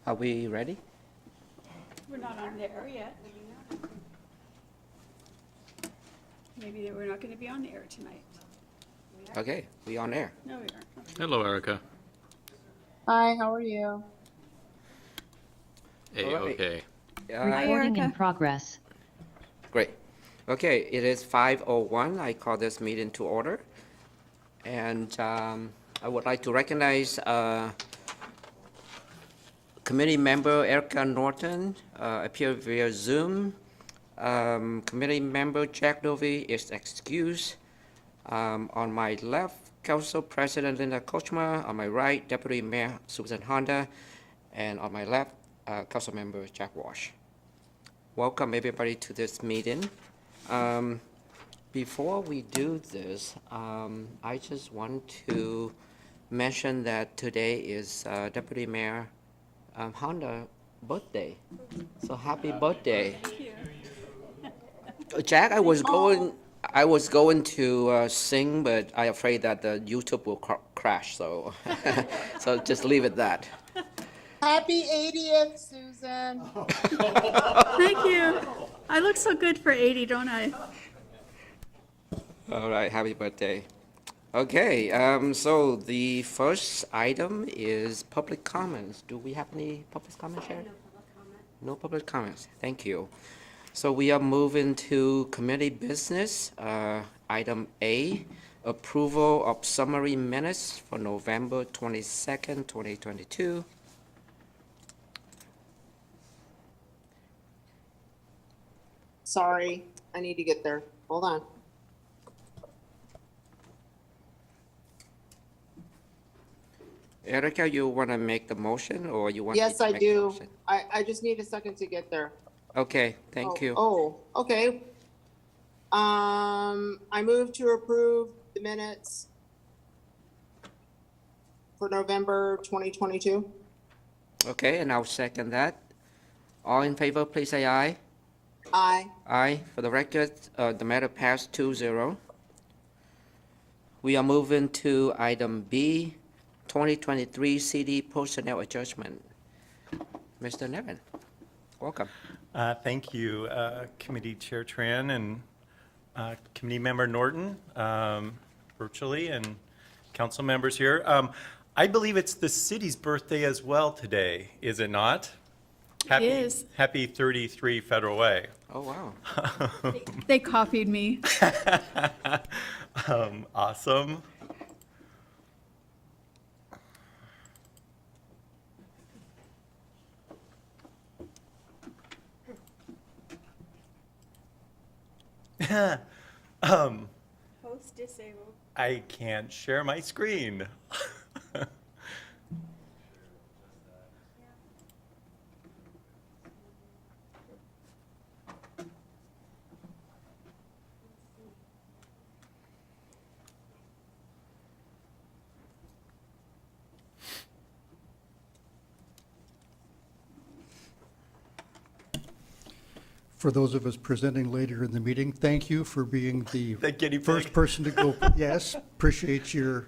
Are we ready? We're not on the air yet. Maybe we're not going to be on the air tonight. Okay, we on air. No, we aren't. Hello, Erica. Hi, how are you? Hey, All right. okay. Recording in Erica. progress. Great. Okay, it is 5:01. I call this meeting to order. And I would like to recognize committee member Erica Norton appeared via Zoom. Committee member Jack Dovey is excused. On my left, Council President Linda Kochma. On my right, Deputy Mayor Susan Honda. And on my left, Council Member Jack Walsh. Welcome everybody to this meeting. Before we do this, I just want to mention that today is Deputy Mayor Honda's birthday. So happy birthday. Thank you. Jack, I was going to sing, but I'm afraid that the YouTube will crash, so so just leave it that. Happy 80th, Susan. Thank you. I look so good for 80, don't I? All right, happy birthday. Okay, so the first item is public comments. Do we have any public comments, Sharon? No public comments. Thank you. So we are moving to committee business. Item A, approval of summary minutes for November 22nd, 2022. Sorry, I need to get there. Hold on. Erica, you want to make the motion or you want me Yes, to I make the do. motion? I just need a second to get there. Okay, thank you. Oh, okay. I move to approve the minutes for November 2022. Okay, and I'll second that. All in favor, please say aye. Aye. Aye. For the record, the matter passed 2-0. We are moving to item B, 2023 CD personnel adjustment. Mr. Nevin, welcome. Thank you, Committee Chair Tran and Committee Member Norton, virtually, and council members here. I believe it's the city's birthday as well today, is it not? Happy, is. Happy 33 Federal Way. Oh, wow. They copied me. Awesome. Host disabled. I can't share my screen. For those of us presenting later in the meeting, thank you for being the The guinea pig. first person to go. Yes, appreciate your.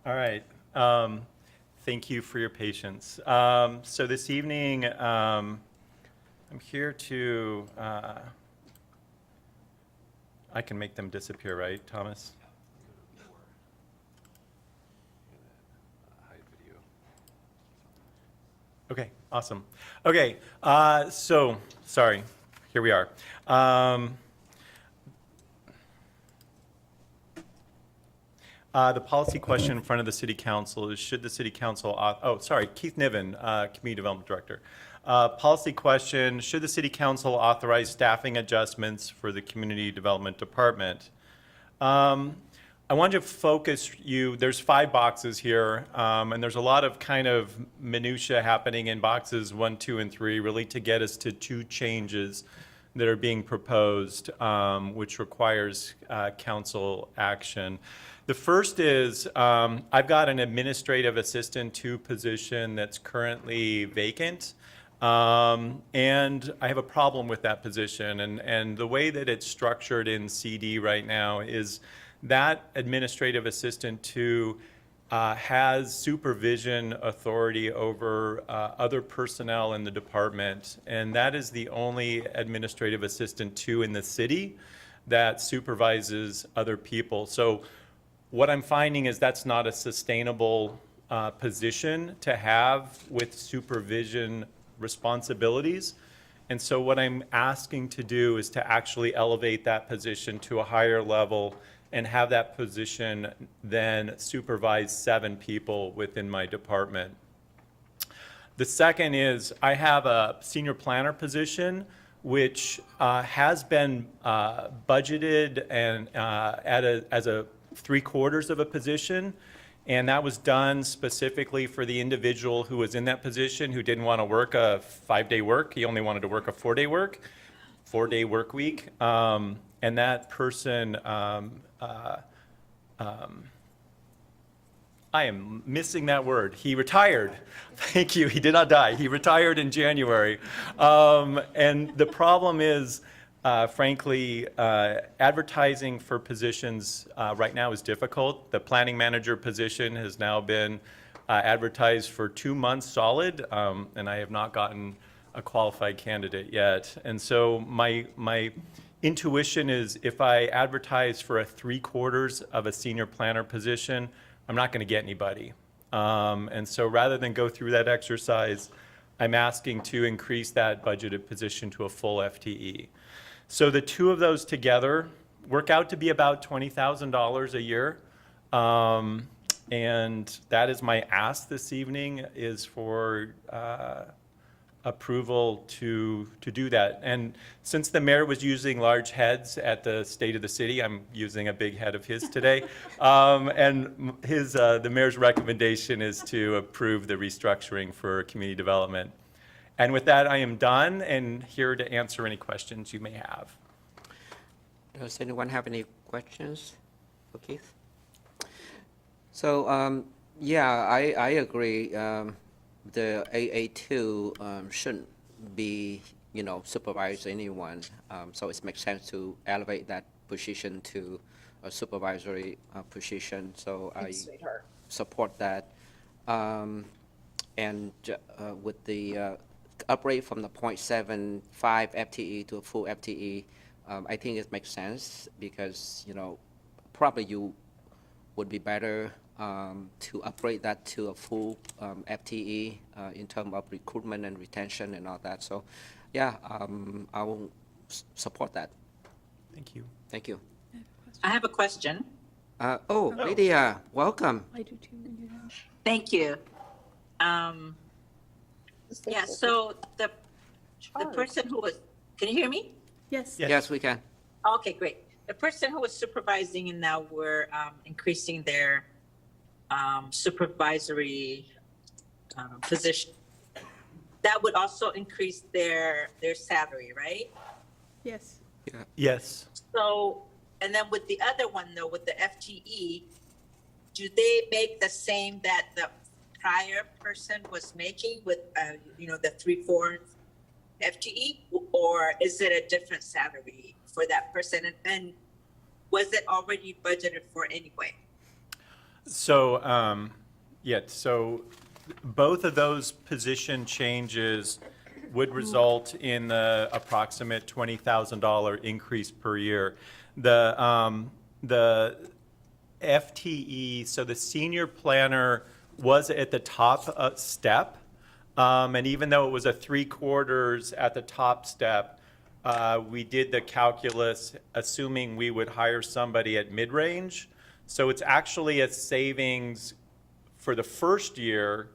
All right. Thank you for your patience. So this evening, I'm here to, I can make them disappear, right, Thomas? Okay, awesome. Okay, so, sorry, here we are. The policy question in front of the city council is, should the city council, Keith Niven, Community Development Director. Policy question, should the city council authorize staffing adjustments for the Community Development Department? I want to focus you, there's 5 boxes here, and there's a lot of kind of minutia happening in boxes 1, 2, and 3, really to get us to 2 changes that are being proposed, which requires council action. The first is I've got an administrative assistant 2 position that's currently vacant. And I have a problem with that position. And the way that it's structured in CD right now is that administrative assistant 2 has supervision authority over other personnel in the department. And that is the only administrative assistant 2 in the city that supervises other people. So what I'm finding is that's not a sustainable position to have with supervision responsibilities. And so what I'm asking to do is to actually elevate that position to a higher level and have that position then supervise 7 people within my department. The second is I have a senior planner position which has been budgeted and as a 3/4 of a position. And that was done specifically for the individual who was in that position who didn't want to work a 5-day work. He only wanted to work a 4-day work week. And that person, I am missing that word. He retired. Thank you. He did not die. He retired in January. And the problem is, frankly, advertising for positions right now is difficult. The planning manager position has now been advertised for 2 months solid, and I have not gotten a qualified candidate yet. And so my intuition is if I advertise for a 3/4 of a senior planner position, I'm not going to get anybody. And so rather than go through that exercise, I'm asking to increase that budgeted position to a full FTE. So the 2 of those together work out to be about $20,000 a year. And that is my ask this evening, is for approval to do that. And since the mayor was using large heads at the State of the City, I'm using a big head of his today. And the mayor's recommendation is to approve the restructuring for community development. And with that, I am done and here to answer any questions you may have. Does anyone have any questions for Keith? So, yeah, I agree. The AA2 shouldn't be, supervise anyone. So it makes sense to elevate that position to a supervisory position. So I support that. And with the upgrade from the 0.75 FTE to a full FTE, I think it makes sense because, probably you would be better to upgrade that to a full FTE in terms of recruitment and retention and all that. So, yeah, I will support that. Thank you. Thank you. I have a question. Lydia, welcome. I do too. when you're done. Thank you. Yeah, so the person who was, can you hear me? Yes. Yes. Yes, we can. Okay, great. The person who was supervising and now we're increasing their supervisory position, that would also increase their salary, right? Yes. Yes. So, and then with the other one though, with the FTE, do they make the same that the prior person was making with, the 3/4 FTE, or is it a different salary for that person? And was it already budgeted for anyway? So, so both of those position changes would result in the approximate $20,000 increase per year. The FTE, so the senior planner was at the top step, and even though it was a 3/4 at the top step, we did the calculus assuming we would hire somebody at mid-range. So it's actually a savings for the first year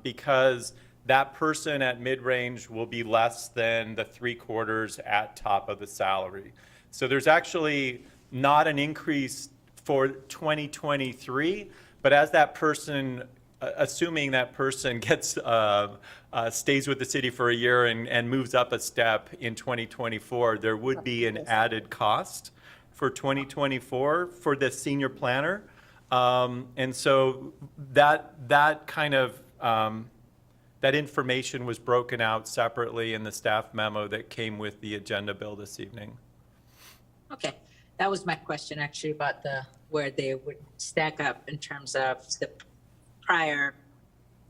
because that person at mid-range will be less than the 3/4 at top of the salary. So there's actually not an increase for 2023, but as that person assuming that person stays with the city for a year and moves up a step in 2024, there would be an added cost for 2024 for the senior planner. And so that kind of, that information was broken out separately in the staff memo that came with the agenda bill this evening. Okay, that was my question actually about where they would stack up in terms of the prior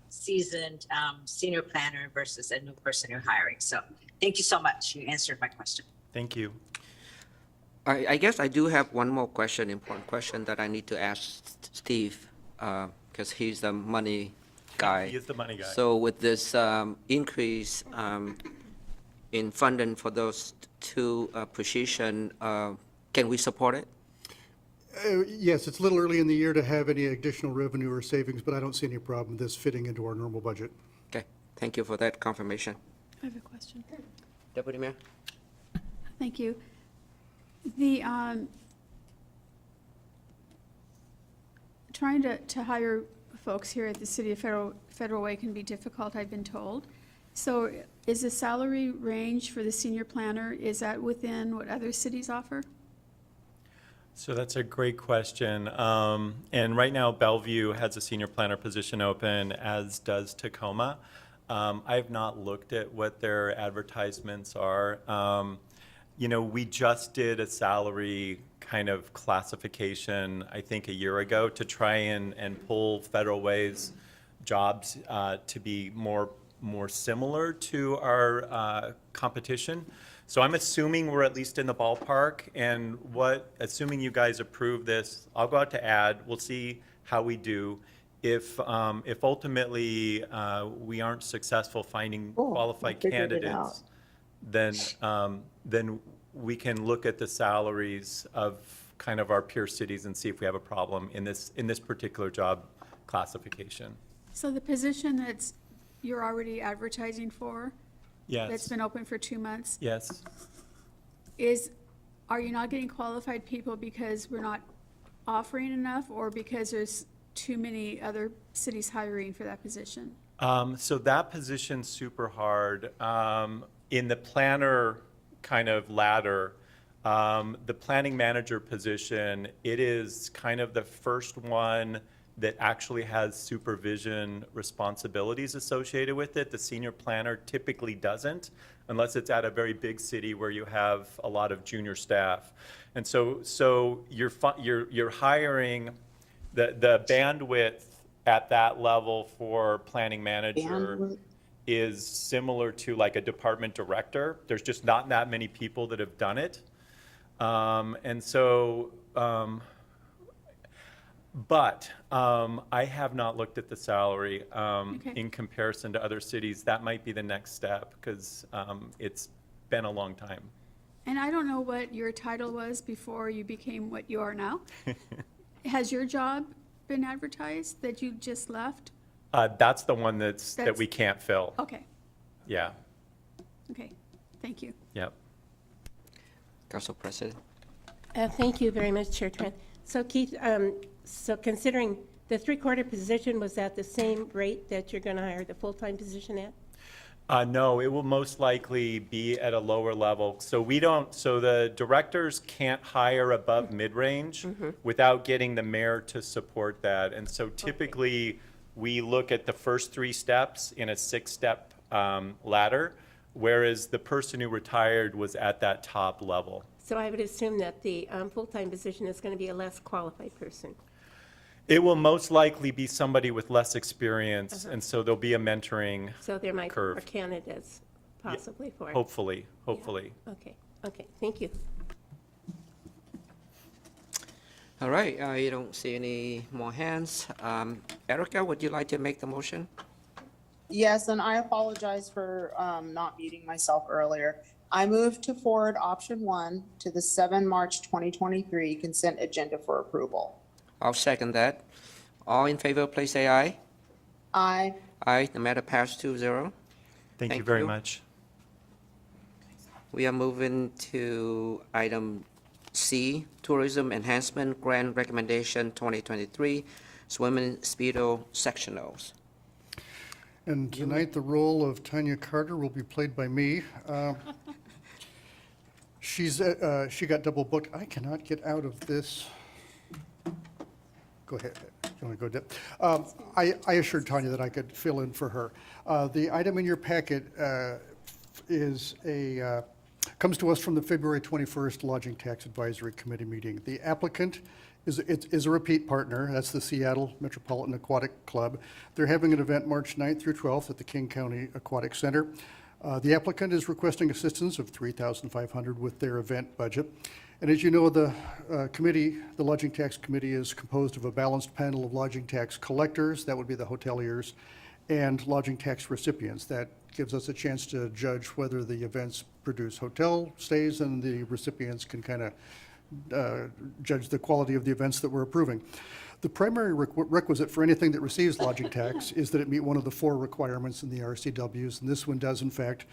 seasoned senior planner versus a new person you're hiring. So thank you so much. You answered my question. Thank you. I guess I do have one more question, important question that I need to ask Steve, because he's the money guy. He is the money guy. So with this increase in funding for those two positions, can we support it? Yes, it's a little early in the year to have any additional revenue or savings, but I don't see any problem with this fitting into our normal budget. Okay, thank you for that confirmation. I have a question. Deputy Mayor? Thank you. The, trying to hire folks here at the City of Federal Way can be difficult, I've been told. So is the salary range for the senior planner, is that within what other cities offer? So that's a great question. And right now Bellevue has a senior planner position open, as does Tacoma. I have not looked at what their advertisements are. You know, we just did a salary kind of classification, I think a year ago, to try and pull Federal Way's jobs to be more similar to our competition. So I'm assuming we're at least in the ballpark, and assuming you guys approve this, I'll go out to ad, we'll see how we do. If ultimately we aren't successful finding qualified candidates, then we can look at the salaries of kind of our peer cities and see if we have a problem in this particular job classification. So the position you're already advertising for, that's Yes, been open for 2 months, yes. are you not getting qualified people because we're not offering enough, or because there's too many other cities hiring for that position? So that position's super hard. In the planner kind of ladder, the planning manager position, it is kind of the first one that actually has supervision responsibilities associated with it. The senior planner typically doesn't, unless it's at a very big city where you have a lot of junior staff. And so you're hiring the bandwidth at that level for planning manager Bandwidth. is similar to like a department director. There's just not that many people that have done it. But I have not looked at the salary Okay. in comparison to other cities. That might be the next step, because it's been a long time. And I don't know what your title was before you became what you are now. Has your job been advertised that you just left? That's the one that That's- we can't fill. Okay, Yeah, okay, thank you. yep. Council President? Thank you very much, Chair Tran. So Keith, so considering the three-quarter position, was that the same rate that you're going to hire the full-time position at? No, it will most likely be at a lower level. So the directors can't hire above mid-range without getting the mayor to support that. And so typically, we look at the first 3 steps in a 6-step ladder, whereas the person who retired was at that top level. So I would assume that the full-time position is going to be a less qualified person. It will most likely be somebody with less experience, and so there'll be a mentoring, So there might be Curve. more candidates possibly for it. hopefully. Okay, thank you. All right, I don't see any more hands. Erica, would you like to make the motion? Yes, and I apologize for not muting myself earlier. I move to forward option 1 to the 7 March 2023 consent agenda for approval. I'll second that. All in favor, please say aye. Aye. Aye, the matter passed 2-0. Thank you Thank very you. much. We are moving to item C, Tourism Enhancement Grant Recommendation 2023 swimming speedo sectionals. And tonight, the role of Tanya Carter will be played by me. She got double booked. I cannot get out of this. Go ahead. You want to go, Deb? I assured Tanya that I could fill in for her. The item in your packet comes to us from the February 21st Lodging Tax Advisory Committee meeting. The applicant is a repeat partner. That's the Seattle Metropolitan Aquatic Club. They're having an event March 9th through 12th at the King County Aquatic Center. The applicant is requesting assistance of $3,500 with their event budget. And as you know, the Lodging Tax Committee is composed of a balanced panel of lodging tax collectors, that would be the hoteliers, and lodging tax recipients. That gives us a chance to judge whether the events produce hotel stays, and the recipients can kind of judge the quality of the events that we're approving. The primary requisite for anything that receives lodging tax is that it meet one of the 4 requirements in the RCWs, and this one does in fact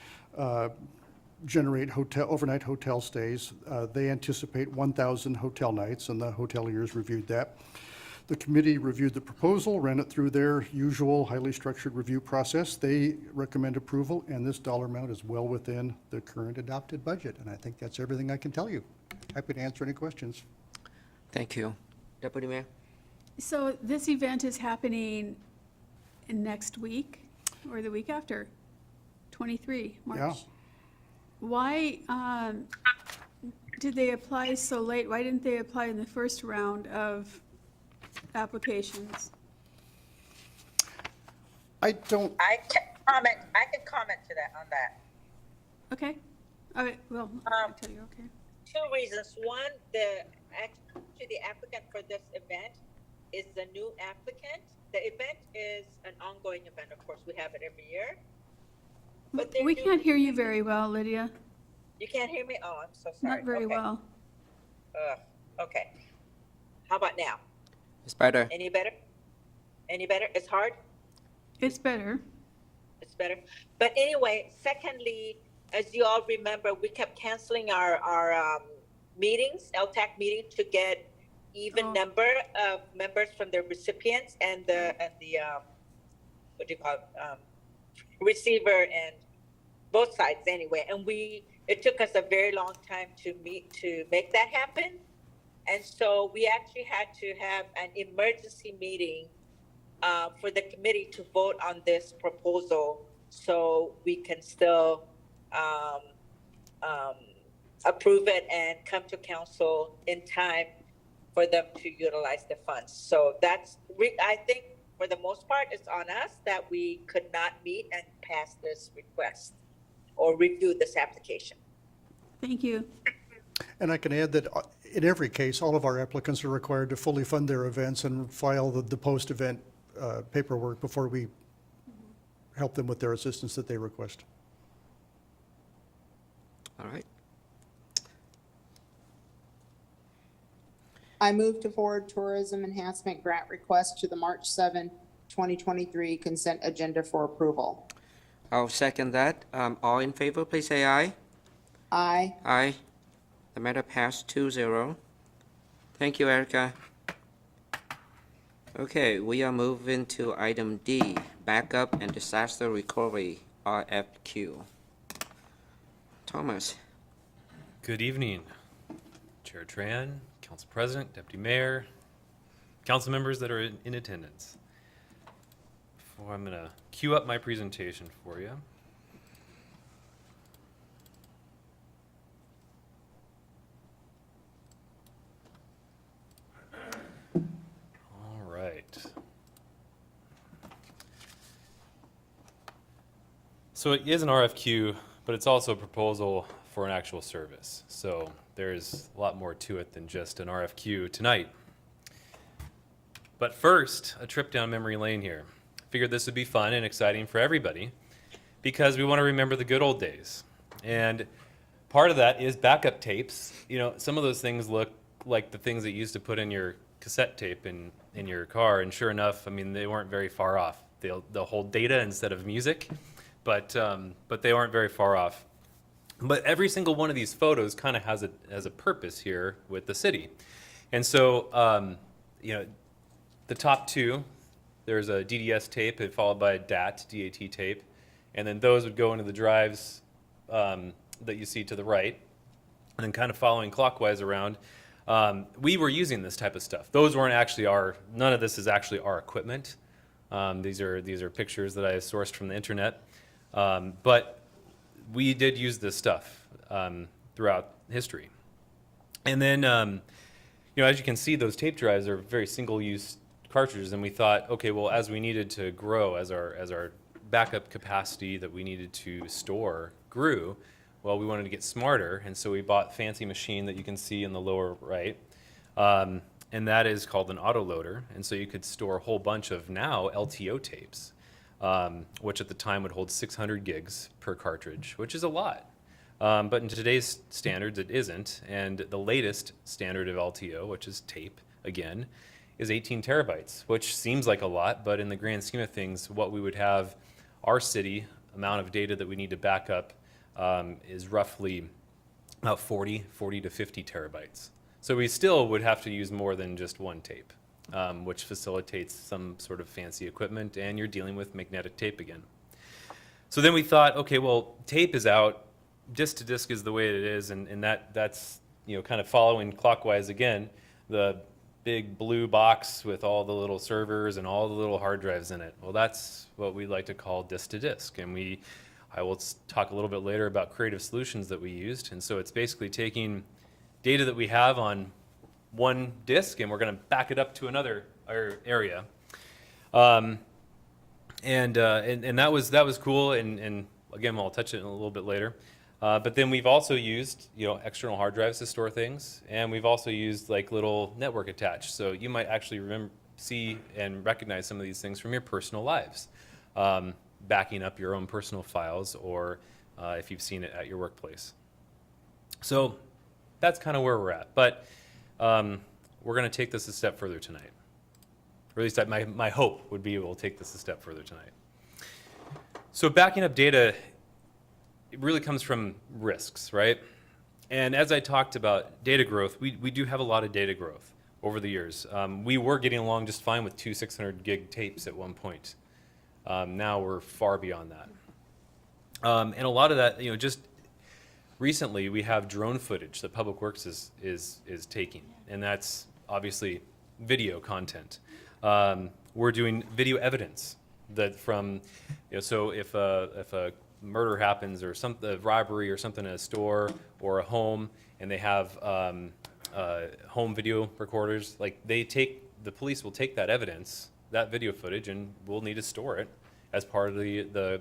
generate overnight hotel stays. They anticipate 1,000 hotel nights, and the hoteliers reviewed that. The committee reviewed the proposal, ran it through their usual highly structured review process. They recommend approval, and this dollar amount is well within the current adopted budget, and I think that's everything I can tell you. Happy to answer any questions. Thank you. Deputy Mayor? So this event is happening next week or the week after, 23 March. Yeah. Why did they apply so late? Why didn't they apply in the first round of applications? I don't, I can comment to that, on that. Okay, all right, well, I'll tell you, okay. 2 reasons. One, actually the applicant for this event is the new applicant. The event is an ongoing event, of course, we have it every year. But they're We new- can't hear you very well, Lydia, You can't hear me? Oh, I'm so sorry. not very Okay. well. Okay. How about now? It's better. Any better? Any better? It's hard? It's better. It's better. But anyway, secondly, as you all remember, we kept canceling our meetings, LTAC meeting, to get even Oh. number of members from the recipients and the what do you call it? Receiver, and both sides anyway. And it took us a very long time to make that happen. And so we actually had to have an emergency meeting for the committee to vote on this proposal, so we can still approve it and come to council in time for them to utilize the funds. So I think for the most part, it's on us that we could not meet and pass this request or review this application. Thank you. and I can add that in every case, all of our applicants are required to fully fund their events and file the post-event paperwork before we help them with their assistance that they request. All right. I move to forward tourism enhancement grant request to the March 7, 2023 consent agenda for approval. I'll second that. All in favor, please say aye. Aye. Aye. The matter passed 2-0. Thank you, Erica. Okay, we are moving to item D, backup and disaster recovery, RFQ. Thomas. Good evening, Chair Tran, Council President, Deputy Mayor, council members that are in attendance. I'm going to queue up my presentation for you. All right. So it is an RFQ, but it's also a proposal for an actual service. So there's a lot more to it than just an RFQ tonight. But first, a trip down memory lane here. Figured this would be fun and exciting for everybody because we want to remember the good old days. And part of that is backup tapes. You know, some of those things look like the things that you used to put in your cassette tape in your car. And sure enough, I mean, they weren't very far off. They'll hold data instead of music, but they aren't very far off. But every single one of these photos kind of has a purpose here with the city. And so, you know, the top two, there's a DDS tape followed by a DAT tape, and then those would go into the drives that you see to the right, and then kind of following clockwise around. We were using this type of stuff. Those weren't actually none of this is actually our equipment. These are pictures that I sourced from the internet. But we did use this stuff throughout history. And then, as you can see, those tape drives are very single-use cartridges, and we thought, okay, well, as we needed to grow, as our backup capacity that we needed to store grew, well, we wanted to get smarter, and so we bought a fancy machine that you can see in the lower right, and that is called an autoloader, and so you could store a whole bunch of now LTO tapes, which at the time would hold 600 gigs per cartridge, which is a lot. But in today's standards, it isn't, and the latest standard of LTO, which is tape, again, is 18 terabytes, which seems like a lot, but in the grand scheme of things, what we would have, our city amount of data that we need to back up is roughly about 40 to 50 terabytes. So we still would have to use more than just one tape, which facilitates some sort of fancy equipment, and you're dealing with magnetic tape again. So then we thought, okay, well, tape is out, disk to disk is the way it is, and that's kind of following clockwise again, the big blue box with all the little servers and all the little hard drives in it. Well, that's what we like to call disk to disk, and I will talk a little bit later about creative solutions that we used. And so it's basically taking data that we have on one disk, and we're going to back it up to another area. And that was cool. And again, I'll touch it in a little bit later. But then we've also used external hard drives to store things, and we've also used like little network attached. So you might actually see and recognize some of these things from your personal lives. Backing up your own personal files, or if you've seen it at your workplace. So that's kind of where we're at. But we're going to take this a step further tonight. Or at least my hope would be we'll take this a step further tonight. So backing up data, it really comes from risks, right? And as I talked about data growth, we do have a lot of data growth over the years. We were getting along just fine with 2 600 gig tapes at one point. Now we're far beyond that. And a lot of that, just recently we have drone footage that Public Works is taking, and that's obviously video content. We're doing video evidence that from, so if a murder happens or a robbery or something in a store or a home, and they have home video recorders, like the police will take that evidence, that video footage, and we'll need to store it as part of the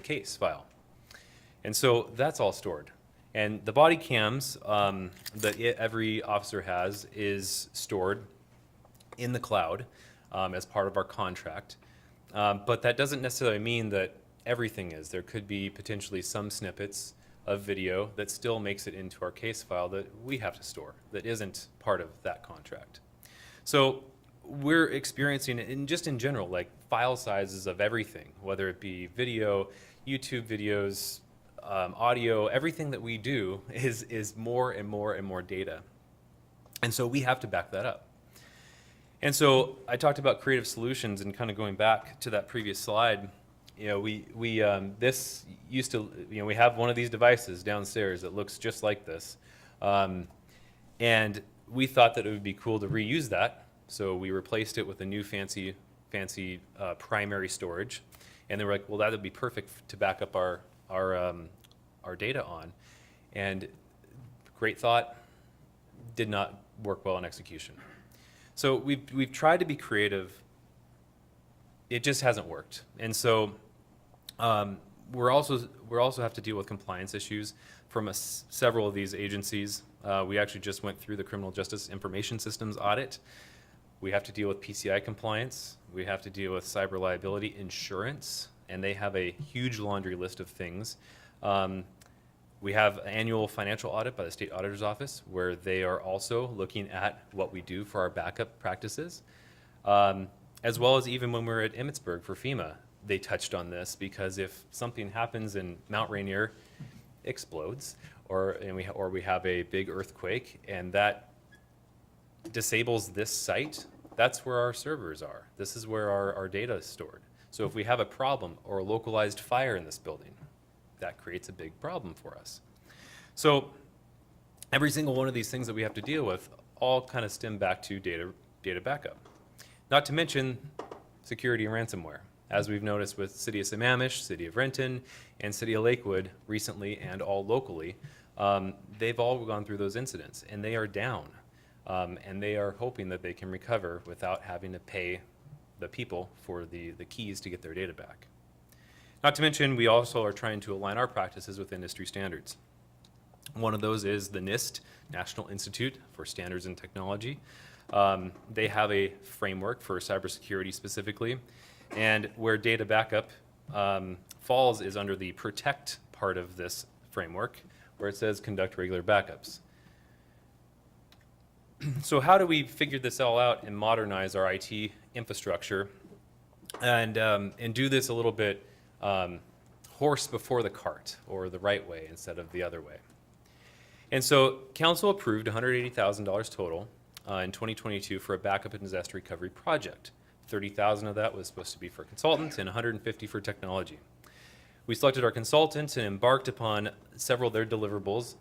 case file. And so that's all stored. And the body cams that every officer has is stored in the cloud as part of our contract. But that doesn't necessarily mean that everything is. There could be potentially some snippets of video that still makes it into our case file that we have to store, that isn't part of that contract. So we're experiencing, and just in general, like file sizes of everything, whether it be video, YouTube videos, audio, everything that we do is more and more and more data. And so we have to back that up. And so I talked about creative solutions, and kind of going back to that previous slide, this used to, we have one of these devices downstairs that looks just like this. And we thought that it would be cool to reuse that. So we replaced it with a new fancy primary storage. And they were like, well, that would be perfect to back up our data on. And great thought, did not work well in execution. So we've tried to be creative. It just hasn't worked. And so we're also have to deal with compliance issues from several of these agencies. We actually just went through the Criminal Justice Information Systems audit. We have to deal with PCI compliance. We have to deal with cyber liability insurance, and they have a huge laundry list of things. We have an annual financial audit by the State Auditor's Office, where they are also looking at what we do for our backup practices, as well as even when we were at Emmitsburg for FEMA, they touched on this, because if something happens and Mount Rainier explodes, or we have a big earthquake, and that disables this site, That's where our servers are. This is where our data is stored. So if we have a problem or a localized fire in this building, that creates a big problem for us. So every single one of these things that we have to deal with all kind of stem back to data backup. Not to mention security and ransomware. As we've noticed with City of Sammamish, City of Renton, and City of Lakewood recently and all locally, they've all gone through those incidents and they are down. And they are hoping that they can recover without having to pay the people for the keys to get their data back. Not to mention, we also are trying to align our practices with industry standards. One of those is the NIST, National Institute for Standards and Technology. They have a framework for cybersecurity specifically, and where data backup falls is under the protect part of this framework, where it says conduct regular backups. So how do we figure this all out and modernize our IT infrastructure and do this a little bit horse before the cart, or the right way instead of the other way? And so council approved $180,000 total in 2022 for a backup and disaster recovery project. 30,000 of that was supposed to be for consultants and 150 for technology. We selected our consultants and embarked upon several of their deliverables,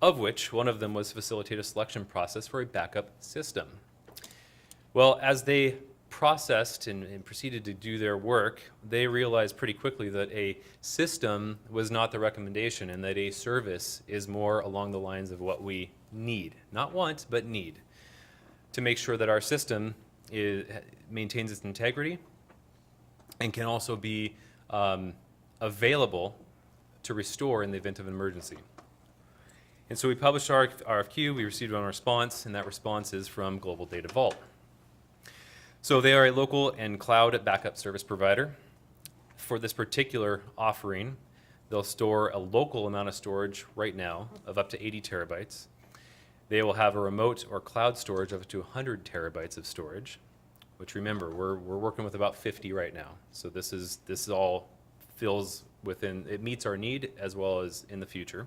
of which one of them was facilitate a selection process for a backup system. Well, as they processed and proceeded to do their work, they realized pretty quickly that a system was not the recommendation and that a service is more along the lines of what we need, not want, but need, to make sure that our system maintains its integrity and can also be available to restore in the event of an emergency. And so we published our RFQ, we received one response, and that response is from Global Data Vault. So they are a local and cloud backup service provider. For this particular offering, they'll store a local amount of storage right now of up to 80 terabytes. They will have a remote or cloud storage of up to 100 terabytes of storage, which remember, we're working with about 50 right now. So this all fills within, it meets our need as well as in the future.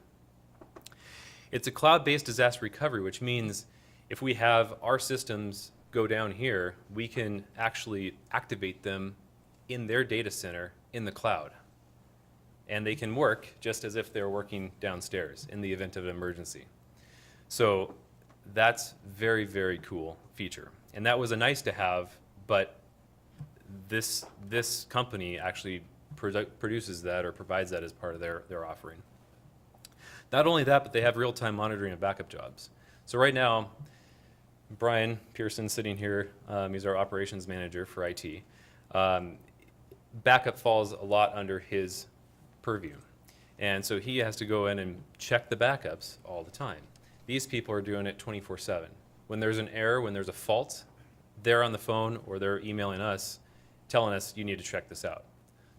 It's a cloud-based disaster recovery, which means if we have our systems go down here, we can actually activate them in their data center in the cloud. And they can work just as if they're working downstairs in the event of an emergency. So that's very, very cool feature. And that was a nice to have, but this company actually produces that or provides that as part of their offering. Not only that, but they have real-time monitoring of backup jobs. So right now, Brian Pearson sitting here, he's our operations manager for IT. Backup falls a lot under his purview. And so he has to go in and check the backups all the time. These people are doing it 24/7. When there's an error, when there's a fault, they're on the phone or they're emailing us telling us you need to check this out.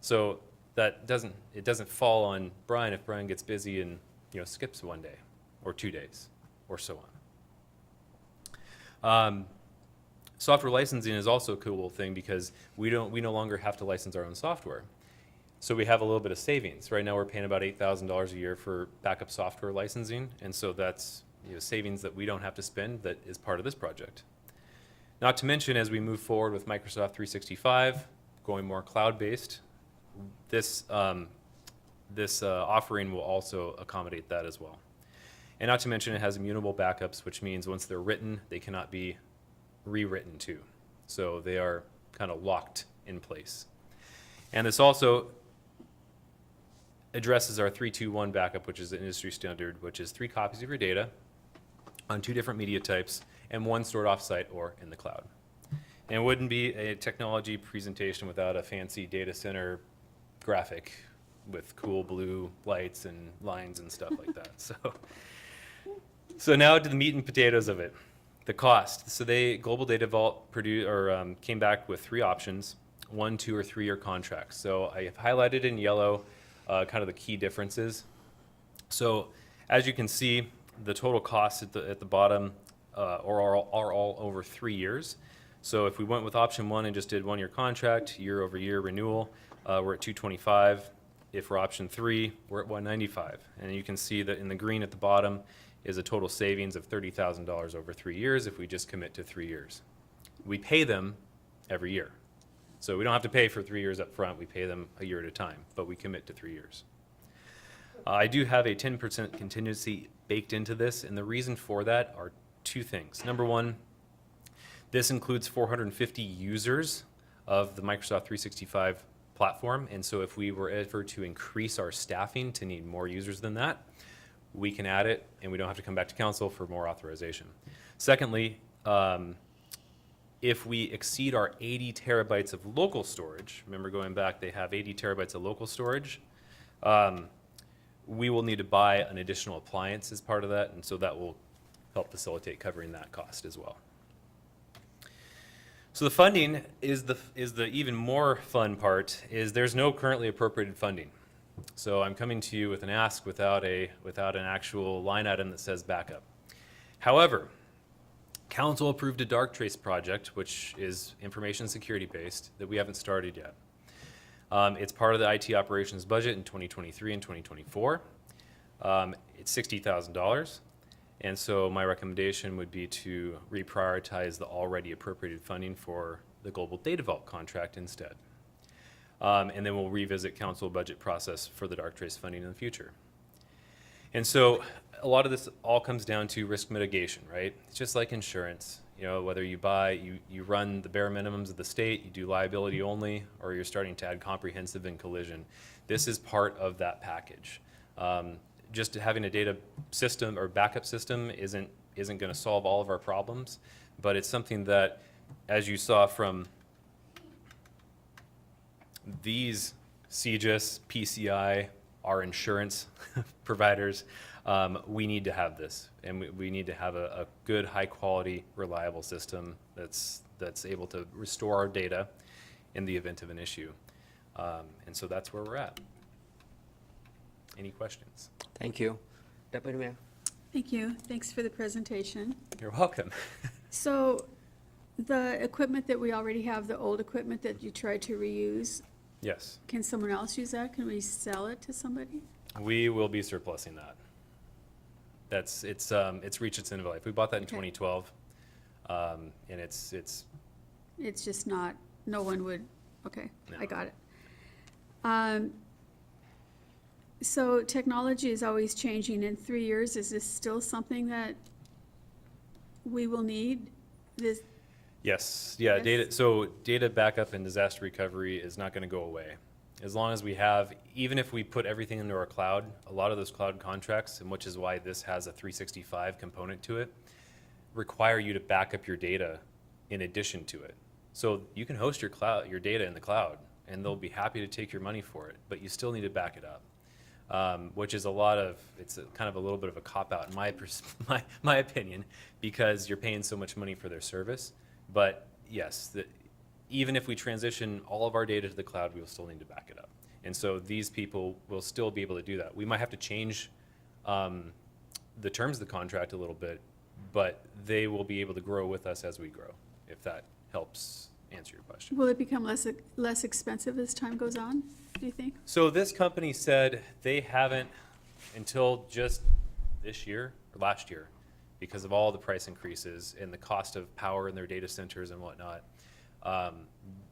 So it doesn't fall on Brian if Brian gets busy and skips one day or 2 days or so on. Software licensing is also a cool thing because we no longer have to license our own software. So we have a little bit of savings. Right now we're paying about $8,000 a year for backup software licensing, and so that's savings that we don't have to spend that is part of this project. Not to mention, as we move forward with Microsoft 365, going more cloud-based, this offering will also accommodate that as well. And not to mention, it has immutable backups, which means once they're written, they cannot be rewritten too. So they are kind of locked in place. And this also addresses our 321 backup, which is the industry standard, which is 3 copies of your data on 2 different media types and 1 stored offsite or in the cloud. And it wouldn't be a technology presentation without a fancy data center graphic with cool blue lights and lines and stuff like that. So now to the meat and potatoes of it, the cost. So Global Data Vault came back with 3 options, 1, 2, or 3-year contracts. So I have highlighted in yellow kind of the key differences. So as you can see, the total costs at the bottom are all over 3 years. So if we went with option 1 and just did 1-year contract, year-over-year renewal, we're at $225. If we're option 3, we're at $195. And you can see that in the green at the bottom is a total savings of $30,000 over 3 years if we just commit to 3 years. We pay them every year. So we don't have to pay for 3 years up front. We pay them a year at a time, but we commit to 3 years. I do have a 10% contingency baked into this, and the reason for that are two things. Number one, this includes 450 users of the Microsoft 365 platform, and so if we were ever to increase our staffing to need more users than that, we can add it, and we don't have to come back to council for more authorization. Secondly, if we exceed our 80 terabytes of local storage, remember going back, they have 80 terabytes of local storage, we will need to buy an additional appliance as part of that, and so that will help facilitate covering that cost as well. So the funding is the even more fun part, is there's no currently appropriated funding. So I'm coming to you with an ask without an actual line item that says backup. However, council approved a Darktrace project, which is information security based, that we haven't started yet. It's part of the IT operations budget in 2023 and 2024. It's $60,000. And so my recommendation would be to reprioritize the already appropriated funding for the Global Data Vault contract instead. And then we'll revisit council budget process for the Darktrace funding in the future. And so a lot of this all comes down to risk mitigation, right? It's just like insurance. You know, whether you run the bare minimums of the state, you do liability only, or you're starting to add comprehensive and collision. This is part of that package. Just having a data system or backup system isn't going to solve all of our problems, but it's something that, as you saw from these CGIS, PCI, our insurance providers, we need to have this, and we need to have a good, high-quality, reliable system that's able to restore our data in the event of an issue. And so that's where we're at. Any questions? Thank you. Deputy Mayor? Thank you. Thanks for the presentation. You're welcome. So the equipment that we already have, the old equipment that you tried to reuse, Yes, can someone else use that? Can we sell it to somebody? we will be surplusing that. It's reached its end of life. We bought that in Okay. 2012, and it's It's just not, no one would, okay, I No. got it. So technology is always changing. In 3 years, is this still something that we will need? This, Yes, yeah, Yes. data backup and disaster recovery is not gonna go away. As long as we have, even if we put everything into our cloud, a lot of those cloud contracts, and which is why this has a 365 component to it, require you to back up your data in addition to it. So you can host your data in the cloud, and they'll be happy to take your money for it, but you still need to back it up. Which is it's kind of a little bit of a cop-out in my opinion, because you're paying so much money for their service. But yes, even if we transition all of our data to the cloud, we will still need to back it up. And so these people will still be able to do that. We might have to change the terms of the contract a little bit, but they will be able to grow with us as we grow, if that helps answer your question. will it become less expensive as time goes on, do you think? So this company said they haven't, until just this year, or last year, because of all the price increases and the cost of power in their data centers and whatnot.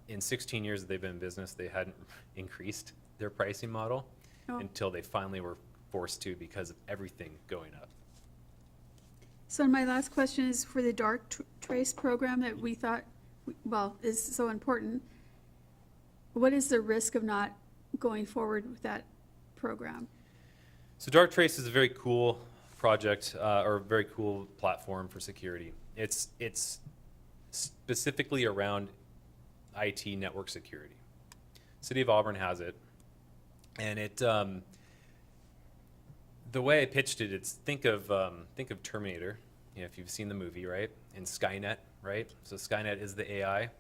In 16 years that they've been in business, they hadn't increased their pricing model Oh. until they finally were forced to because of everything going up. So my last question is for the Darktrace program that we thought, well, is so important. What is the risk of not going forward with that program? So Darktrace is a very cool project, or a very cool platform for security. It's specifically around IT network security. City of Auburn has it, and the way I pitched it, it's think of Terminator, you know, if you've seen the movie, right? And Skynet, right? So Skynet is the AI.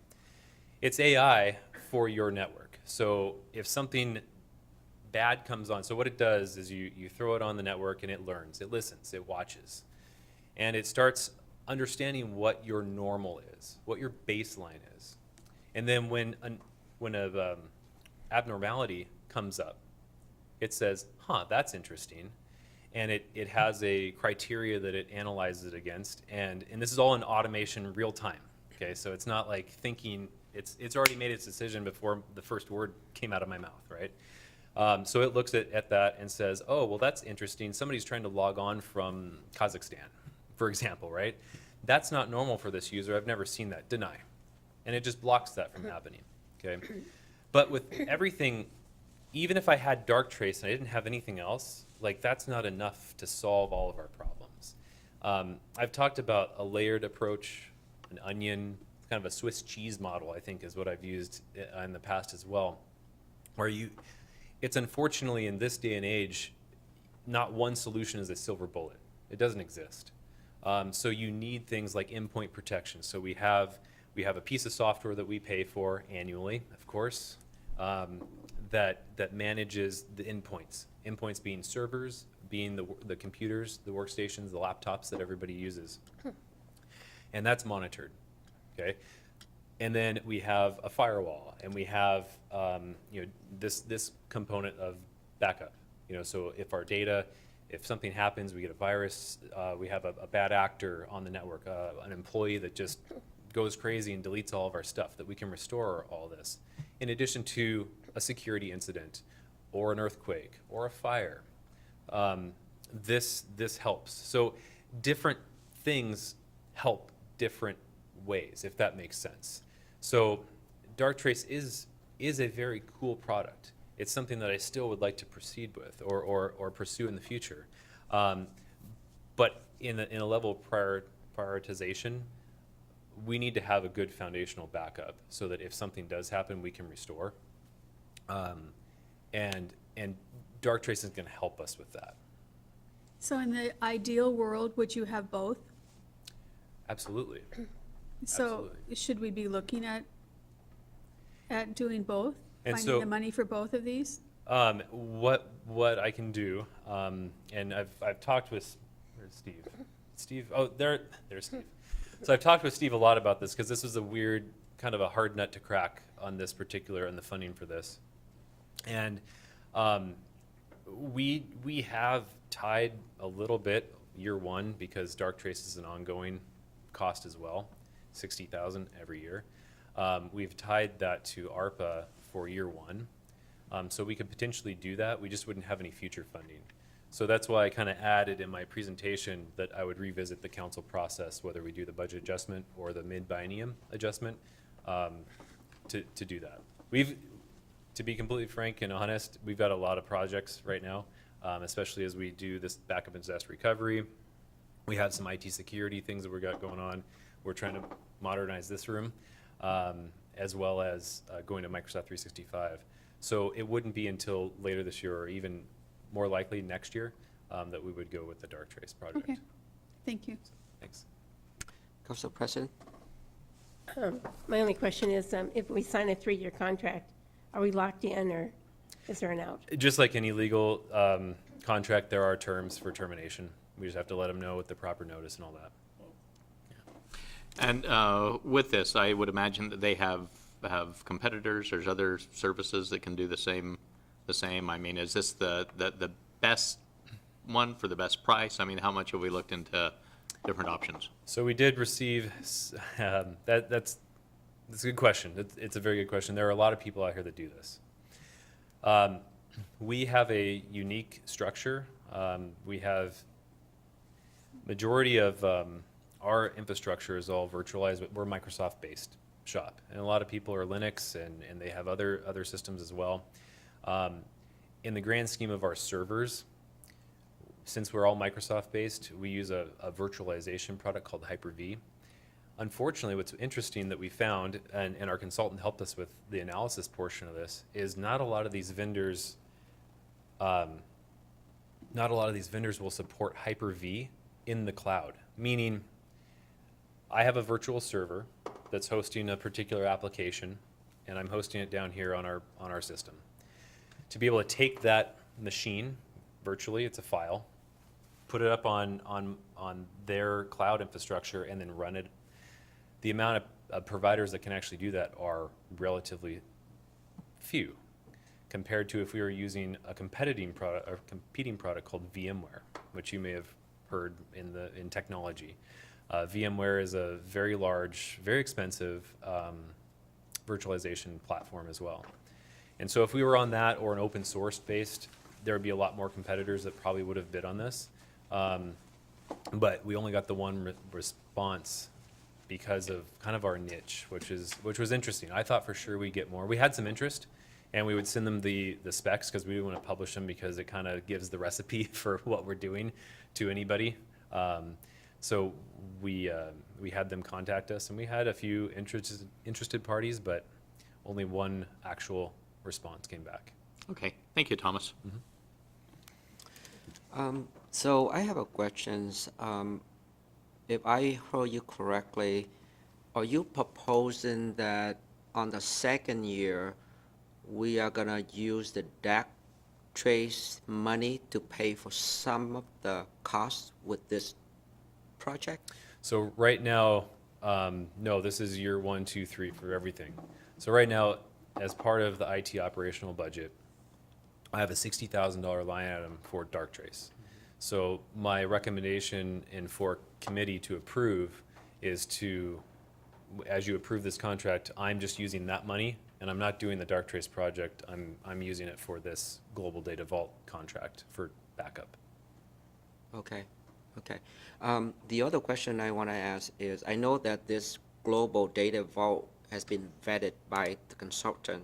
It's AI for your network. So if something bad comes on, so what it does is you throw it on the network and it learns, it listens, it watches, and it starts understanding what your normal is, what your baseline is. And then when a abnormality comes up, it says, huh, that's interesting. and it has a criteria that it analyzes it against, and this is all in automation real time. Okay, so it's not like thinking, it's already made its decision before the first word came out of my mouth, right? So it looks at that and says, oh, well, that's interesting. Somebody's trying to log on from Kazakhstan, for example, right? That's not normal for this user. I've never seen that. Deny. And it just blocks that from happening, okay? But with everything, even if I had Darktrace and I didn't have anything else, like that's not enough to solve all of our problems. I've talked about a layered approach, an onion, kind of a Swiss cheese model, I think is what I've used in the past as well, where it's unfortunately in this day and age, not one solution is a silver bullet. It doesn't exist. So you need things like endpoint protection. So we have a piece of software that we pay for annually, of course, that manages the endpoints. Endpoints being servers, being the computers, the workstations, the laptops that everybody uses. And that's monitored, okay? And then we have a firewall, and we have this component of backup. So if our data, if something happens, we get a virus, we have a bad actor on the network, an employee that just goes crazy and deletes all of our stuff, that we can restore all this. In addition to a security incident, or an earthquake, or a fire, this helps. So different things help different ways, if that makes sense. So Darktrace is a very cool product. It's something that I still would like to proceed with or pursue in the future. But in a level of prioritization, we need to have a good foundational backup so that if something does happen, we can restore. And Darktrace is going to help us with that. So in the ideal world, would you have both? Absolutely. So Absolutely. should we be looking at doing both? And Finding so- the money for both of these? What I can do, and I've talked with, where's Steve? Steve, oh, there's Steve. So I've talked with Steve a lot about this because this was a weird, kind of a hard nut to crack on this particular, and the funding for this. And we have tied a little bit year one because Darktrace is an ongoing cost as well, $60,000 every year. We've tied that to ARPA for year one. So we could potentially do that. We just wouldn't have any future funding. So that's why I kind of added in my presentation that I would revisit the council process, whether we do the budget adjustment or the mid-biennium adjustment, to do that. To be completely frank and honest, we've got a lot of projects right now, especially as we do this backup and disaster recovery. We have some IT security things that we've got going on. We're trying to modernize this room, as well as going to Microsoft 365. So it wouldn't be until later this year, or even more likely next year, that we would go with the Darktrace project. Okay, thank you. Thanks. Council President? My only question is, if we sign a 3-year contract, are we locked in, or is there an out? Just like any legal contract, there are terms for termination. We just have to let them know with the proper notice and all that. And with this, I would imagine that they have competitors. There's other services that can do the same. I mean, is this the best one for the best price? I mean, how much have we looked into different options? So we did receive, that's a good question. It's a very good question. There are a lot of people out here that do this. We have a unique structure. We have majority of our infrastructure is all virtualized, but we're Microsoft-based shop. And a lot of people are Linux, and they have other systems as well. In the grand scheme of our servers, since we're all Microsoft-based, we use a virtualization product called Hyper-V. Unfortunately, what's interesting that we found, and our consultant helped us with the analysis portion of this, is not a lot of these vendors will support Hyper-V in the cloud. Meaning, I have a virtual server that's hosting a particular application, and I'm hosting it down here on our system. To be able to take that machine virtually, it's a file, put it up on their cloud infrastructure, and then run it. The amount of providers that can actually do that are relatively few compared to if we were using a competing product called VMware. which you may have heard in technology. VMware is a very large, very expensive virtualization platform as well. And so if we were on that or an open source based, there would be a lot more competitors that probably would have bid on this. But we only got the one response because of kind of our niche, which was interesting. I thought for sure we'd get more. We had some interest, and we would send them the specs because we didn't want to publish them because it kind of gives the recipe for what we're doing to anybody. So we had them contact us, and we had a few interested parties, but only one actual response came back. Okay, thank you, Thomas. So I have a question. If I heard you correctly, are you proposing that on the second year, we are gonna use the DAC trace money to pay for some of the costs with this project? So right now, no, this is year 1, 2, 3 for everything. So right now, as part of the IT operational budget, I have a $60,000 line item for Darktrace. So my recommendation for committee to approve is to, as you approve this contract, I'm just using that money, and I'm not doing the Darktrace project. I'm using it for this Global Data Vault contract for backup. Okay, okay. The other question I want to ask is, I know that this Global Data Vault has been vetted by the consultant.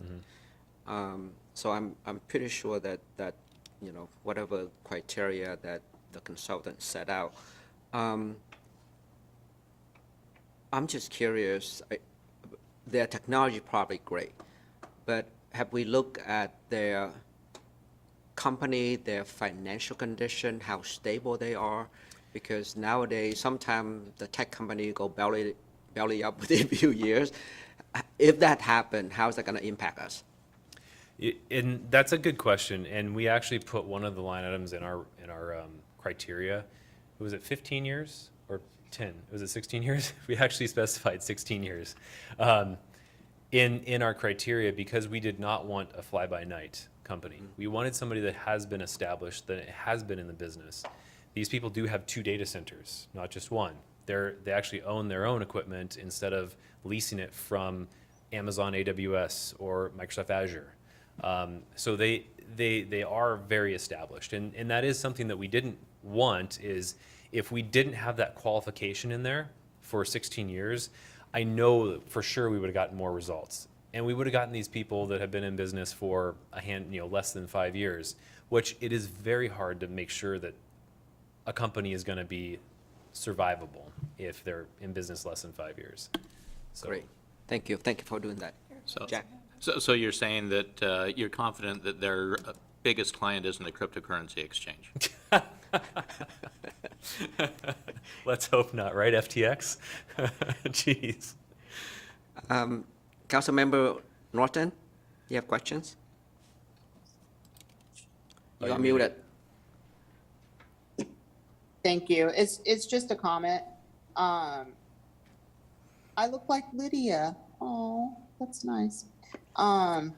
So I'm pretty sure that you know, whatever criteria that the consultant set out. I'm just curious, their technology probably great, but have we looked at their company, their financial condition, how stable they are? Because nowadays, sometimes the tech company go belly up within a few years. If that happened, how is that going to impact us? And that's a good question. And we actually put one of the line items in our criteria. Was it 15 years or 10? Was it 16 years? We actually specified 16 years in our criteria because we did not want a fly-by-night company. We wanted somebody that has been established, that has been in the business. These people do have 2 data centers, not just one. They actually own their own equipment instead of leasing it from Amazon AWS or Microsoft Azure. So they are very established, and that is something that we didn't want. Is if we didn't have that qualification in there for 16 years, I know that for sure we would have gotten more results, and we would have gotten these people that have been in business for less than 5 years, which it is very hard to make sure that a company is going to be survivable if they're in business less than 5 years. So. Great, thank you for doing that. So, Jack? so you're saying that you're confident that their biggest client isn't a cryptocurrency exchange? Let's hope not, right, FTX? Jeez. Councilmember Norton, you have questions? You are muted. Thank you. It's just a comment. I look like Lydia. Oh, that's nice. Can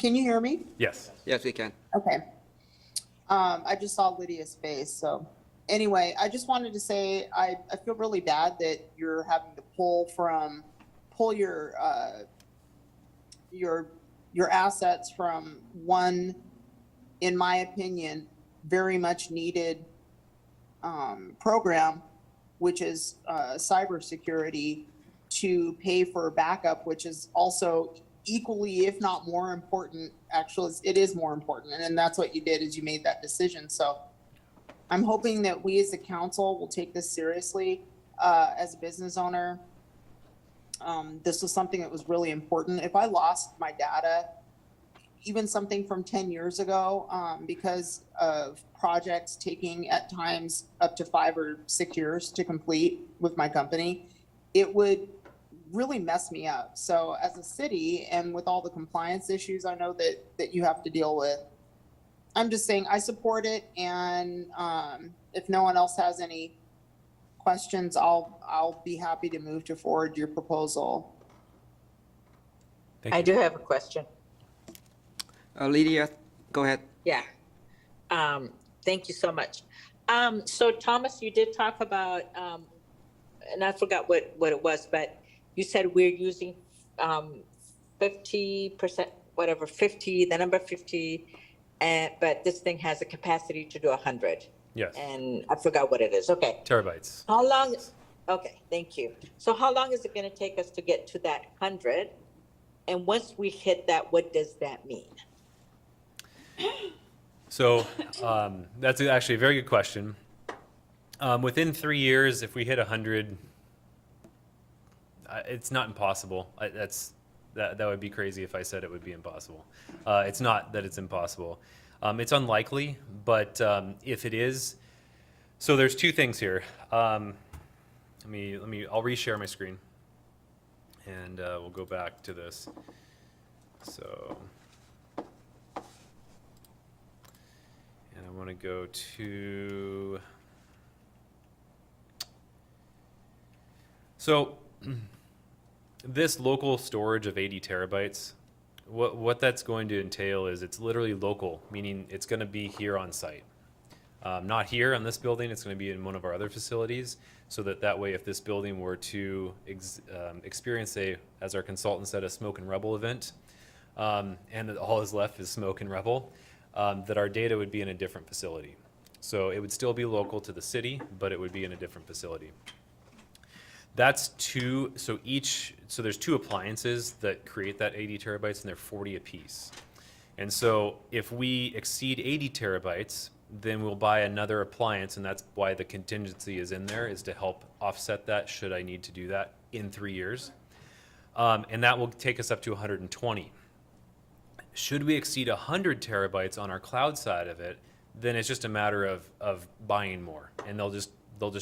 you hear me? Yes. Yes, we can. Okay. I just saw Lydia's face. So anyway, I just wanted to say I feel really bad that you're having to pull your assets from one, in my opinion, very much needed program, which is cybersecurity, to pay for backup, which is also equally, if not more important. Actually, it is more important, and that's what you did, is you made that decision. So I'm hoping that we as a council will take this seriously. As a business owner, this was something that was really important. If I lost my data, even something from 10 years ago, because of projects taking at times up to 5 or 6 years to complete with my company, it would really mess me up. So as a city, and with all the compliance issues I know that you have to deal with, I'm just saying I support it. And if no one else has any questions, I'll be happy to move to forward your proposal. Thank you. I do have a question. Lydia, go ahead. Yeah. Thank you so much. So Thomas, you did talk about, and I forgot what it was, but you said we're using 50%, whatever, 50, the number 50, but this thing has a capacity to do 100. Yes. And I forgot what it is. Okay. Terabytes. How long? Okay, thank you. So how long is it going to take us to get to that 100? And once we hit that, what does that mean? So that's actually a very good question. Within 3 years, if we hit 100, it's not impossible. That would be crazy if I said it would be impossible. It's not that it's impossible. It's unlikely, but if it is, so there's two things here. I'll reshare my screen, and we'll go back to this. So. And I want to go to, so this local storage of 80 terabytes, what that's going to entail is it's literally local, meaning it's going to be here on site. Not here on this building, it's going to be in one of our other facilities, so that way if this building were to experience as our consultant said, a smoke and rubble event, and all is left is smoke and rubble, that our data would be in a different facility. So it would still be local to the city, but it would be in a different facility. That's two, so there's two appliances that create that 80 terabytes and they're 40 apiece. And so if we exceed 80 terabytes, then we'll buy another appliance, and that's why the contingency is in there, is to help offset that should I need to do that in 3 years. And that will take us up to 120. Should we exceed 100 terabytes on our cloud side of it, then it's just a matter of buying more, and they'll just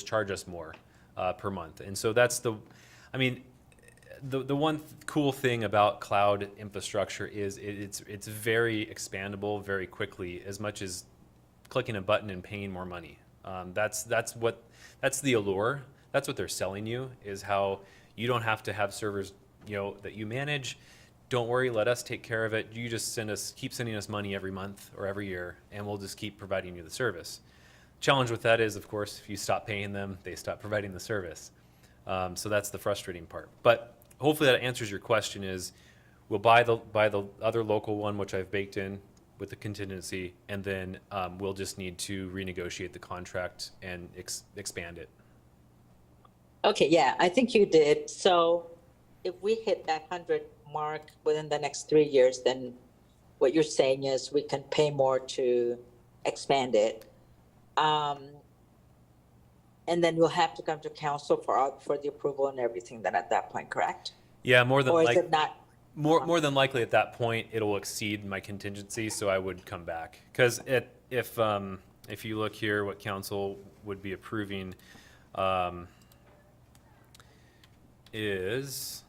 charge us more per month. And so that's the one cool thing about cloud infrastructure is it's very expandable very quickly, as much as clicking a button and paying more money. That's the allure. That's what they're selling you, is how you don't have to have servers that you manage. Don't worry, let us take care of it. You just keep sending us money every month or every year, and we'll just keep providing you the service. Challenge with that is, of course, if you stop paying them, they stop providing the service. So that's the frustrating part. But hopefully that answers your question. Is we'll buy the other local one, which I've baked in with the contingency, and then we'll just need to renegotiate the contract and expand it. Okay, yeah, I think you did. So if we hit that 100 mark within the next 3 years, then what you're saying is we can pay more to expand it. And then you'll have to come to council for the approval and everything then at that point, correct? Yeah, more than Or is like it not? more than likely at that point it'll exceed my contingency, so I would come back. Because if you look here, what council would be approving is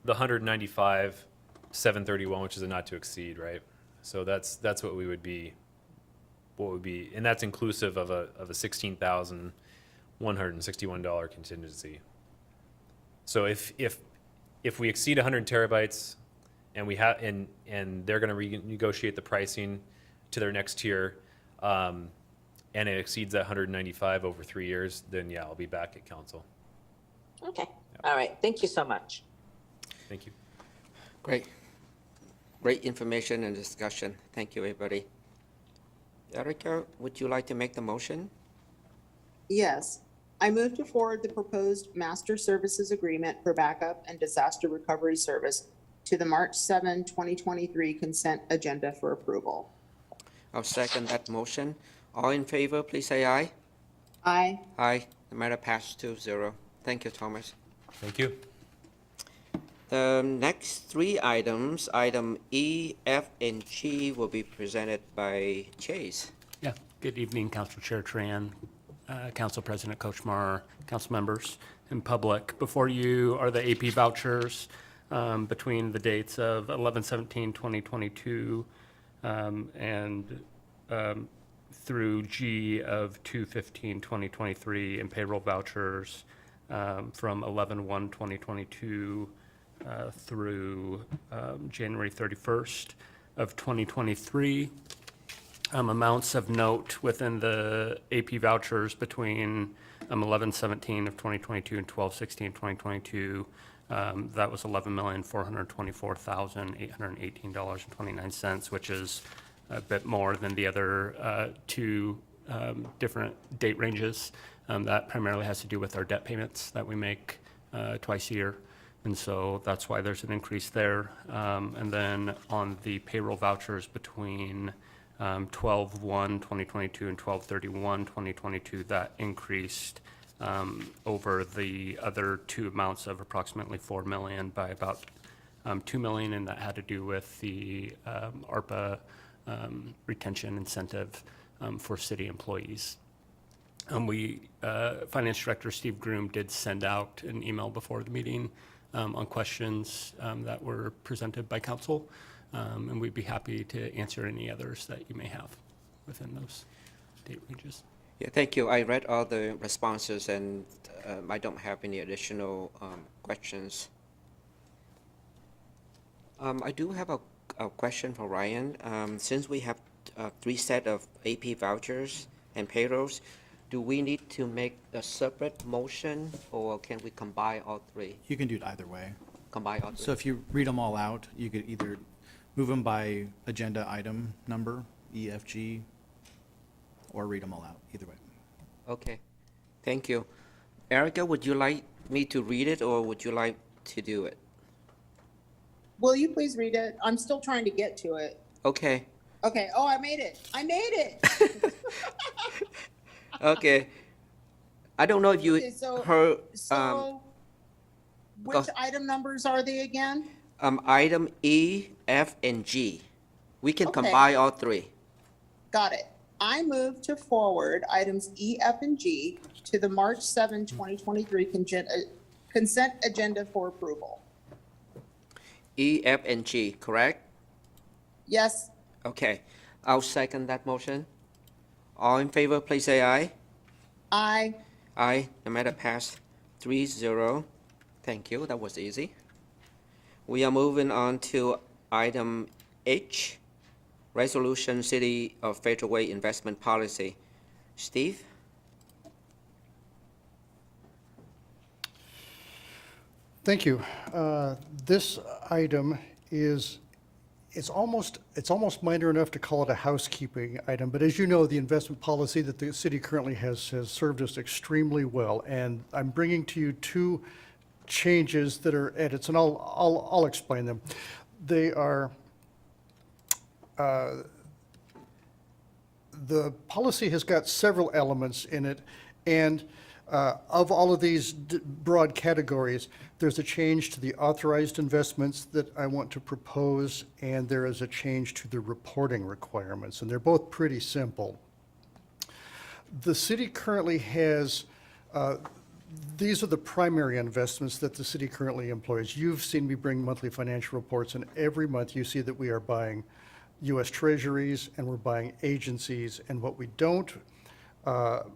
the 195 731, which is a not to exceed, right? So that's what we would be. What would be, and that's inclusive of a $16,161 contingency. So if we exceed 100 terabytes, and we have and they're going to renegotiate the pricing to their next tier, and it exceeds that 195 over 3 years, then yeah, I'll be back at council. Okay, all right, thank you so much. Thank you. Great information and discussion. Thank you, everybody. Erica, would you like to make the motion? Yes. I move to forward the proposed master services agreement for backup and disaster recovery service to the March 7, 2023 consent agenda for approval. I'll second that motion. All in favor, please say aye. Aye. Aye. The matter passed 2-0. Thank you, Thomas. Thank you. The next three items, item E, F, and G, will be presented by Chase. Yeah, good evening, Council Chair Tran, Council President Kochmar, council members, and public. Before you are the AP vouchers between the dates of 11/17/2022 and through G of 2/15/2023, and payroll vouchers from 11/1/2022 through January 31st of 2023. amounts of note within the AP vouchers between 11/17 of 2022 and 12/16 of 2022. That was $11,424,818.29, which is a bit more than the other two different date ranges. That primarily has to do with our debt payments that we make twice a year. And so that's why there's an increase there. And then on the payroll vouchers between 12/1/2022 and 12/31/2022, that increased over the other two amounts of approximately $4 million by about $2 million, and that had to do with the ARPA retention incentive for city employees. Finance Director Steve Groom did send out an email before the meeting on questions that were presented by council, and we'd be happy to answer any others that you may have within those date ranges. Yeah, thank you. I read all the responses, and I don't have any additional questions. I do have a question for Ryan. Since we have 3 sets of AP vouchers and payrolls, do we need to make a separate motion, or can we combine all 3? You can do it either way. Combine all 3? So if you read them all out, you could either move them by agenda item number, EFG, or read them all out, either way. Okay, thank you. Erica, would you like me to read it, or would you like to do it? Will you please read it? I'm still trying to get to it. Okay, Okay, oh, I made it. I made it. okay. I don't know if you Okay, so- heard, So, go- which item numbers are they again? item E, F, and G. We can Okay. combine all 3. Got it. I move to forward items E, F, and G to the March 7, 2023 consent agenda for approval. E, F, and G, correct? Yes, Okay, I'll second that motion. All in favor, please say aye. I, Aye, the matter passed 3-0. Thank you, that was easy. We are moving on to item H, Resolution City of Federal Way Investment Policy. Steve? Thank you. This item is, it's almost minor enough to call it a housekeeping item, but as you know, the investment policy that the city currently has served us extremely well, and I'm bringing to you 2 changes that are edits, and I'll explain them. They are, the policy has got several elements in it, and of all of these broad categories, there's a change to the authorized investments that I want to propose, and there is a change to the reporting requirements, and they're both pretty simple. The city currently has, these are the primary investments that the city currently employs. You've seen me bring monthly financial reports, and every month you see that we are buying U.S. Treasuries and we're buying agencies, and what we don't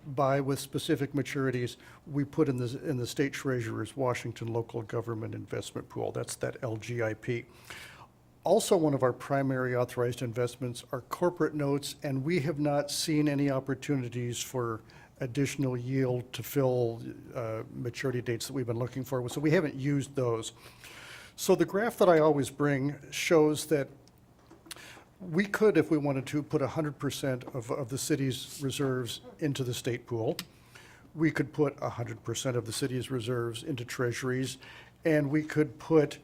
buy with specific maturities, we put in the state treasurer's Washington Local Government Investment Pool. That's that LGIP. Also, one of our primary authorized investments are corporate notes, and we have not seen any opportunities for additional yield to fill maturity dates that we've been looking for, so we haven't used those. So the graph that I always bring shows that we could, if we wanted to, put 100% of the city's reserves into the state pool. We could put 100% of the city's reserves into treasuries, and we could put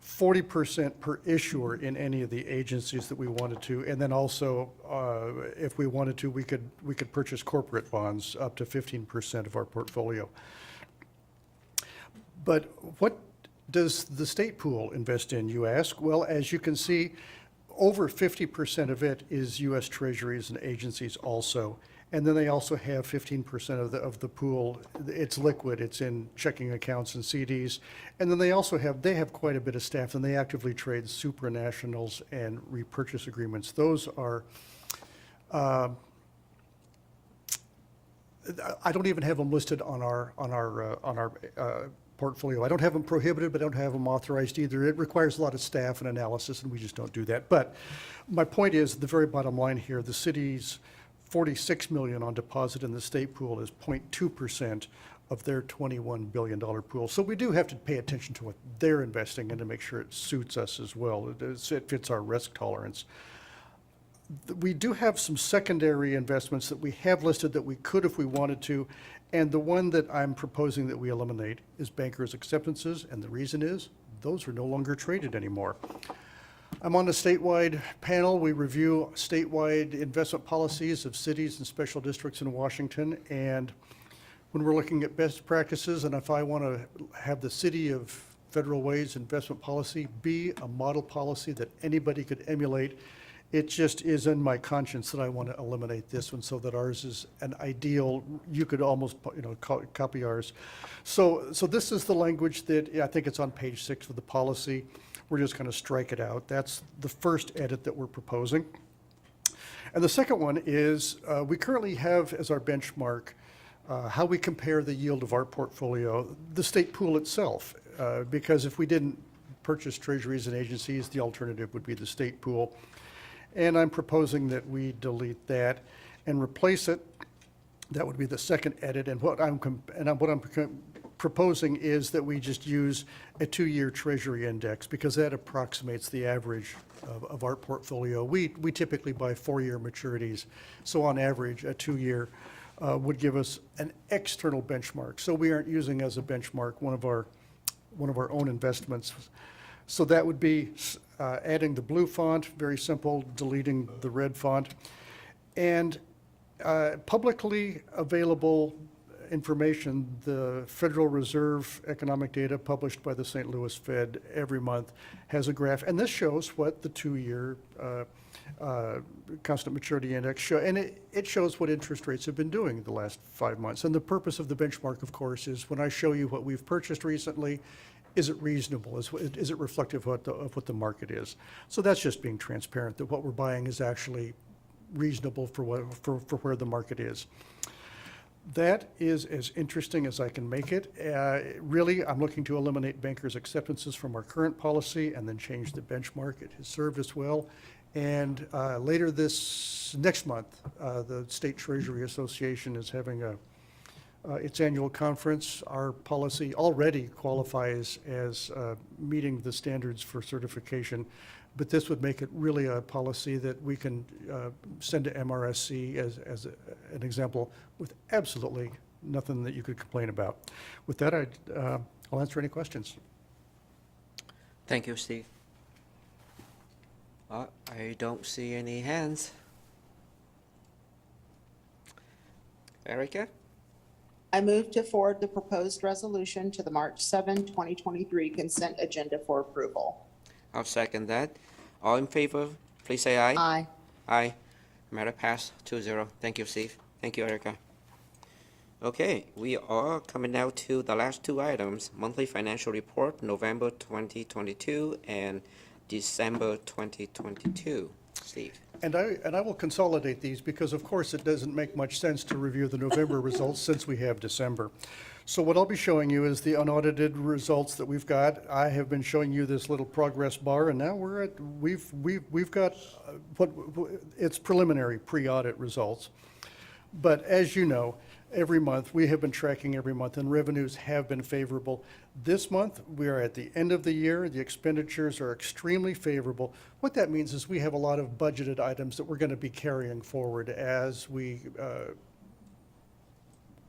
40% per issuer in any of the agencies that we wanted to. And then also, if we wanted to, we could purchase corporate bonds up to 15% of our portfolio. But what does the state pool invest in, you ask? Well, as you can see, over 50% of it is U.S. Treasuries and agencies also. And then they also have 15% of the pool. It's liquid. It's in checking accounts and CDs. And then they also have quite a bit of staff, and they actively trade supranationals and repurchase agreements. Those are, I don't even have them listed on our portfolio. I don't have them prohibited, but I don't have them authorized either. It requires a lot of staff and analysis, and we just don't do that. But my point is, the very bottom line here, the city's 46 million on deposit in the state pool is 0.2% of their $21 billion pool. So we do have to pay attention to what they're investing in to make sure it suits us as well. It fits our risk tolerance. We do have some secondary investments that we have listed that we could if we wanted to, and the one that I'm proposing that we eliminate is bankers' acceptances, and the reason is those are no longer traded anymore. I'm on a statewide panel. We review statewide investment policies of cities and special districts in Washington, and when we're looking at best practices, and if I want to have the City of Federal Way's investment policy be a model policy that anybody could emulate, it just is in my conscience that I want to eliminate this one so that ours is an ideal, you could almost, copy ours. So this is the language that, I think it's on page 6 of the policy. We're just going to strike it out. That's the first edit that we're proposing. And the second one is, we currently have as our benchmark how we compare the yield of our portfolio, the state pool itself, because if we didn't purchase treasuries and agencies, the alternative would be the state pool. And I'm proposing that we delete that and replace it. That would be the second edit. And what I'm proposing is that we just use a 2-year treasury index because that approximates the average of our portfolio. We typically buy 4-year maturities. So on average, a 2-year would give us an external benchmark. So we aren't using as a benchmark one of our own investments. So that would be adding the blue font, very simple, deleting the red font. And publicly available information, the Federal Reserve economic data published by the St. Louis Fed every month has a graph, and this shows what the 2-year constant maturity index show, and it shows what interest rates have been doing the last 5 months. And the purpose of the benchmark, of course, is when I show you what we've purchased recently, is it reasonable? Is it reflective of what the market is? So that's just being transparent, that what we're buying is actually reasonable for where the market is. That is as interesting as I can make it. Really, I'm looking to eliminate bankers' acceptances from our current policy and then change the benchmark. It has served us well. And later next month, the State Treasury Association is having its annual conference. Our policy already qualifies as meeting the standards for certification, but this would make it really a policy that we can send to MRSC as an example with absolutely nothing that you could complain about. With that, I'll answer any questions. Thank you, Steve. I don't see any hands. Erica? I move to forward the proposed resolution to the March 7, 2023 consent agenda for approval. I'll second that. All in favor, please say aye. Aye. Aye. Matter passed 2-0. Thank you, Steve. Thank you, Erica. Okay, we are coming now to the last 2 items, monthly financial report, November 2022 and December 2022. Steve. And I will consolidate these because, of course, it doesn't make much sense to review the November results since we have December. So what I'll be showing you is the unaudited results that we've got. I have been showing you this little progress bar, and now we've got it's preliminary pre-audit results. But as you know, every month, we have been tracking every month, and revenues have been favorable. This month, we are at the end of the year. The expenditures are extremely favorable. What that means is we have a lot of budgeted items that we're going to be carrying forward as we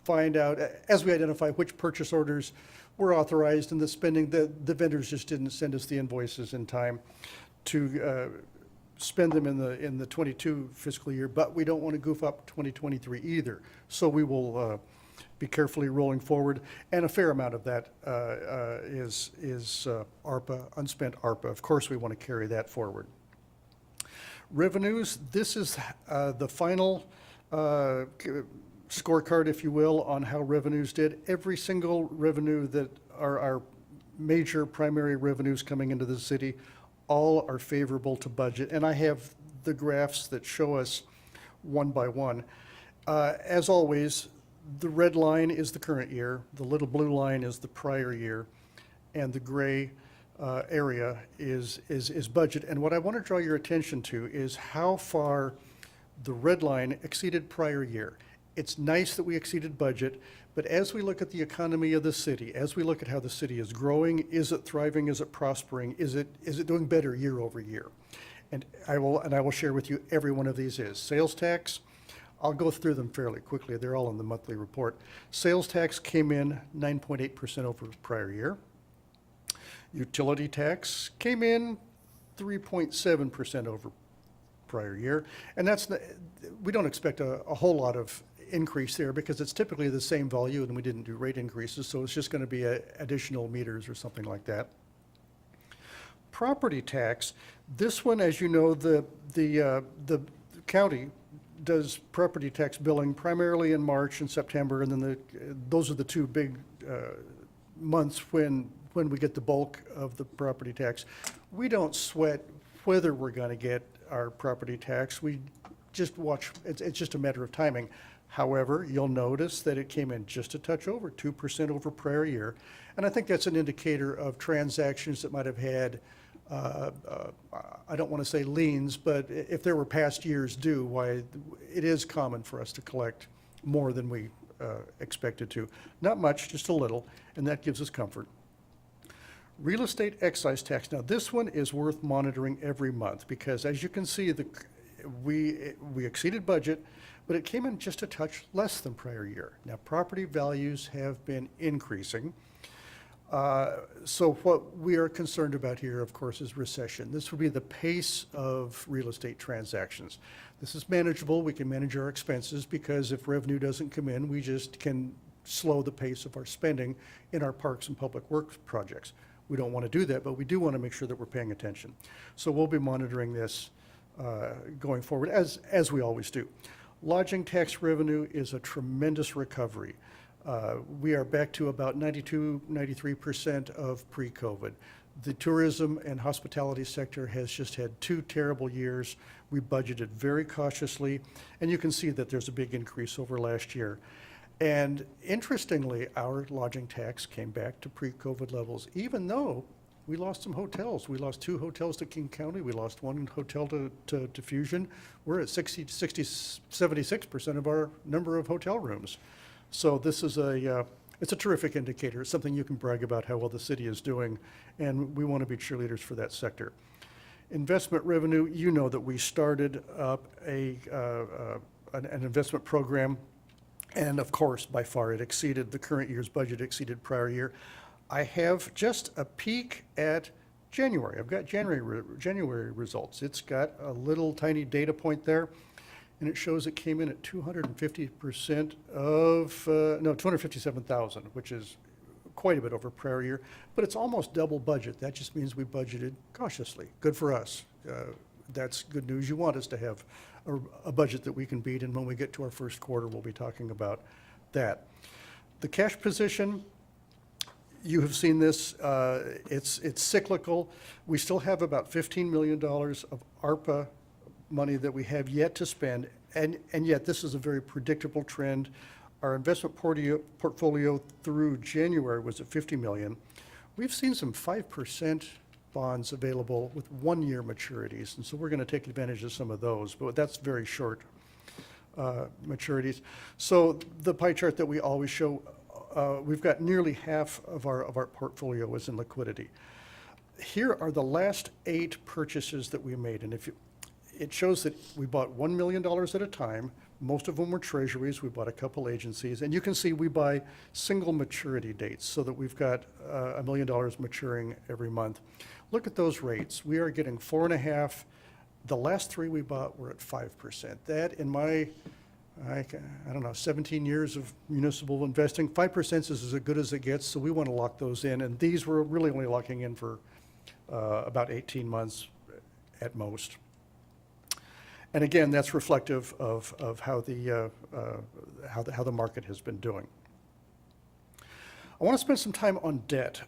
identify which purchase orders were authorized and the spending. The vendors just didn't send us the invoices in time to spend them in the 22 fiscal year, but we don't want to goof up 2023 either. So we will be carefully rolling forward, and a fair amount of that is ARPA, unspent ARPA. Of course, we want to carry that forward. Revenues, this is the final scorecard, if you will, on how revenues did. Every single revenue that are our major primary revenues coming into the city, all are favorable to budget. And I have the graphs that show us one by one. As always, The red line is the current year, the little blue line is the prior year, and the gray area is budget. And what I want to draw your attention to is how far the red line exceeded prior year. It's nice that we exceeded budget, but as we look at the economy of the city, as we look at how the city is growing, is it thriving, is it prospering, is it doing better year over year? And I will share with you every one of these is. Sales tax, I'll go through them fairly quickly. They're all in the monthly report. Sales tax came in 9.8% over prior year. Utility tax came in 3.7% over prior year. And we don't expect a whole lot of increase there because it's typically the same value and we didn't do rate increases, so it's just going to be additional meters or something like that. Property tax, this one, as you know, the county does property tax billing primarily in March and September, and then those are the two big months when we get the bulk of the property tax. We don't sweat whether we're going to get our property tax. We just watch, it's just a matter of timing. However, you'll notice that it came in just a touch over, 2% over prior year. And I think that's an indicator of transactions that might have had, I don't want to say liens, but if there were past years due, why it is common for us to collect more than we expected to. Not much, just a little, and that gives us comfort. Real estate excise tax. Now, this one is worth monitoring every month because, as you can see, we exceeded budget, but it came in just a touch less than prior year. Now, property values have been increasing. So what we are concerned about here, of course, is recession. This would be the pace of real estate transactions. This is manageable. We can manage our expenses because if revenue doesn't come in, we just can slow the pace of our spending in our parks and public works projects. We don't want to do that, but we do want to make sure that we're paying attention. So we'll be monitoring this going forward, as we always do. Lodging tax revenue is a tremendous recovery. We are back to about 93% of pre-COVID. The tourism and hospitality sector has just had 2 terrible years. We budgeted very cautiously, and you can see that there's a big increase over last year. And interestingly, our lodging tax came back to pre-COVID levels, even though we lost some hotels. We lost 2 hotels to King County. We lost 1 hotel to Fusion. We're at 76% of our number of hotel rooms. So this is it's a terrific indicator. It's something you can brag about how well the city is doing, and we want to be cheerleaders for that sector. Investment revenue, you know that we started up an investment program, and of course, by far, it exceeded the current year's budget, exceeded prior year. I have just a peek at January. I've got January results. It's got a little tiny data point there, and it shows it came in at 250% of, 257,000, which is quite a bit over prior year, but it's almost double budget. That just means we budgeted cautiously. Good for us. That's good news. You want us to have a budget that we can beat, and when we get to our first quarter, we'll be talking about that. The cash position, you have seen this. It's cyclical. We still have about $15 million of ARPA money that we have yet to spend, and yet this is a very predictable trend. Our investment portfolio through January was at $50 million. We've seen some 5% bonds available with 1-year maturities, and so we're going to take advantage of some of those, but that's very short maturities. So the pie chart that we always show, we've got nearly half of our portfolio is in liquidity. Here are the last 8 purchases that we made, and it shows that we bought $1 million at a time. Most of them were treasuries. We bought a couple agencies, and you can see we buy single maturity dates so that we've got $1 million maturing every month. Look at those rates. We are getting 4.5. The last 3 we bought were at 5%. That, in my, I don't know, 17 years of municipal investing, 5% is as good as it gets, so we want to lock those in, and these we're really only locking in for about 18 months at most. And again, that's reflective of how the market has been doing. I want to spend some time on debt.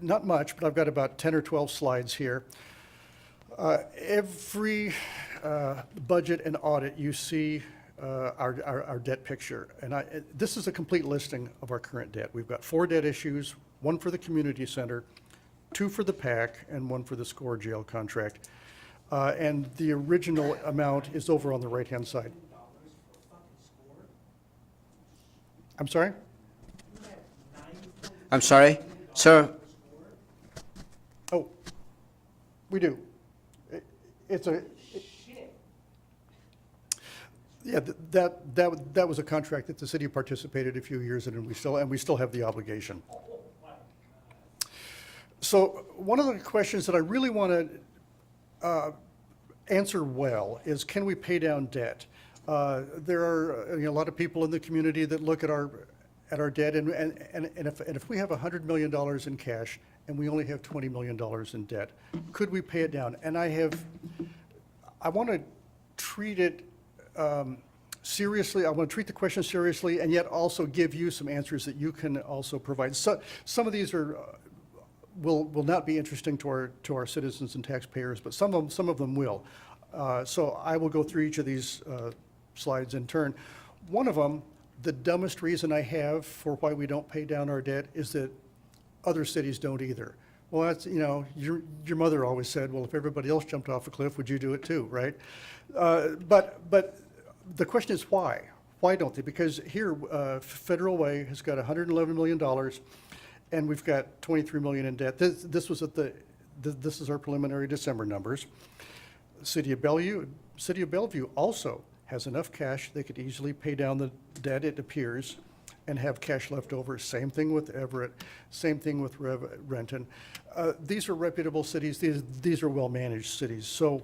Not much, but I've got about 10 or 12 slides here. Every budget and audit you see our debt picture. And this is a complete listing of our current debt. We've got 4 debt issues, 1 for the community center, 2 for the PAC, and 1 for the SCORE jail contract. And the original amount is over on the right-hand side. I'm sorry? I'm sorry, sir. Oh, we do. It's a. Yeah, that was a contract that the city participated a few years in, and we still have the obligation. So one of the questions that I really want to answer well is, can we pay down debt? There are a lot of people in the community that look at our debt, and if we have $100 million in cash and we only have $20 million in debt, could we pay it down? And I want to treat it seriously. I want to treat the question seriously, and yet also give you some answers that you can also provide. So some of these will not be interesting to our citizens and taxpayers, but some of them will. So I will go through each of these slides in turn. One of them, the dumbest reason I have for why we don't pay down our debt is that other cities don't either. Well, that's, your mother always said, well, if everybody else jumped off a cliff, would you do it too, right? But the question is why? Why don't they? Because here, Federal Way has got $111 million, and we've got $23 million in debt. This is our preliminary December numbers. City of Bellevue also has enough cash they could easily pay down the debt, it appears, and have cash left over. Same thing with Everett, same thing with Renton. These are reputable cities. These are well-managed cities. So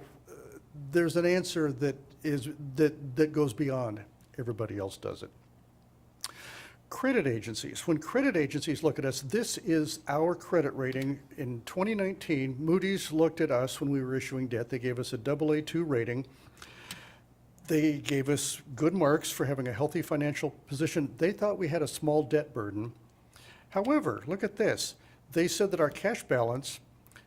there's an answer that goes beyond everybody else does it. Credit agencies. When credit agencies look at us, this is our credit rating. In 2019, Moody's looked at us when we were issuing debt. They gave us a AA2 rating. They gave us good marks for having a healthy financial position. They thought we had a small debt burden. However, look at this. They said that our cash balance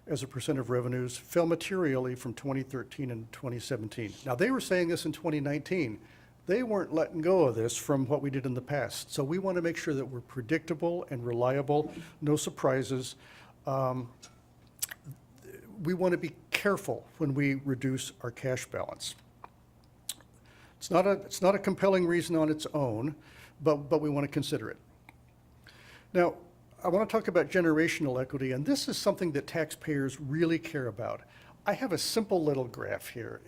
as a percent of revenues fell materially from 2013 and 2017. Now, they were saying this in 2019. They weren't letting go of this from what we did in the past. So we want to make sure that we're predictable and reliable, no surprises. We want to be careful when we reduce our cash balance. It's not a compelling reason on its own, but we want to consider it. Now, I want to talk about generational equity, and this is something that taxpayers really care about. I have a simple little graph here.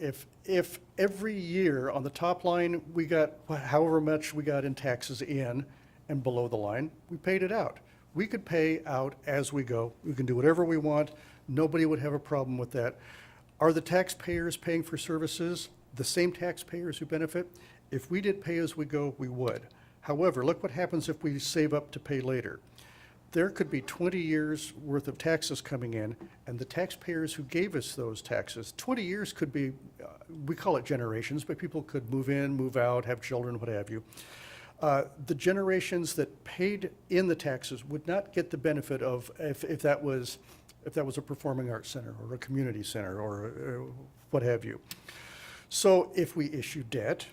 If every year on the top line we got however much we got in taxes in, and below the line, we paid it out. We could pay out as we go. We can do whatever we want. Nobody would have a problem with that. Are the taxpayers paying for services the same taxpayers who benefit? If we did pay as we go, we would. However, look what happens if we save up to pay later. There could be 20 years worth of taxes coming in, and the taxpayers who gave us those taxes, 20 years could be, we call it generations, but people could move in, move out, have children, what have you. The generations that paid in the taxes would not get the benefit of if that was a performing arts center or a community center or what have you. So if we issue debt,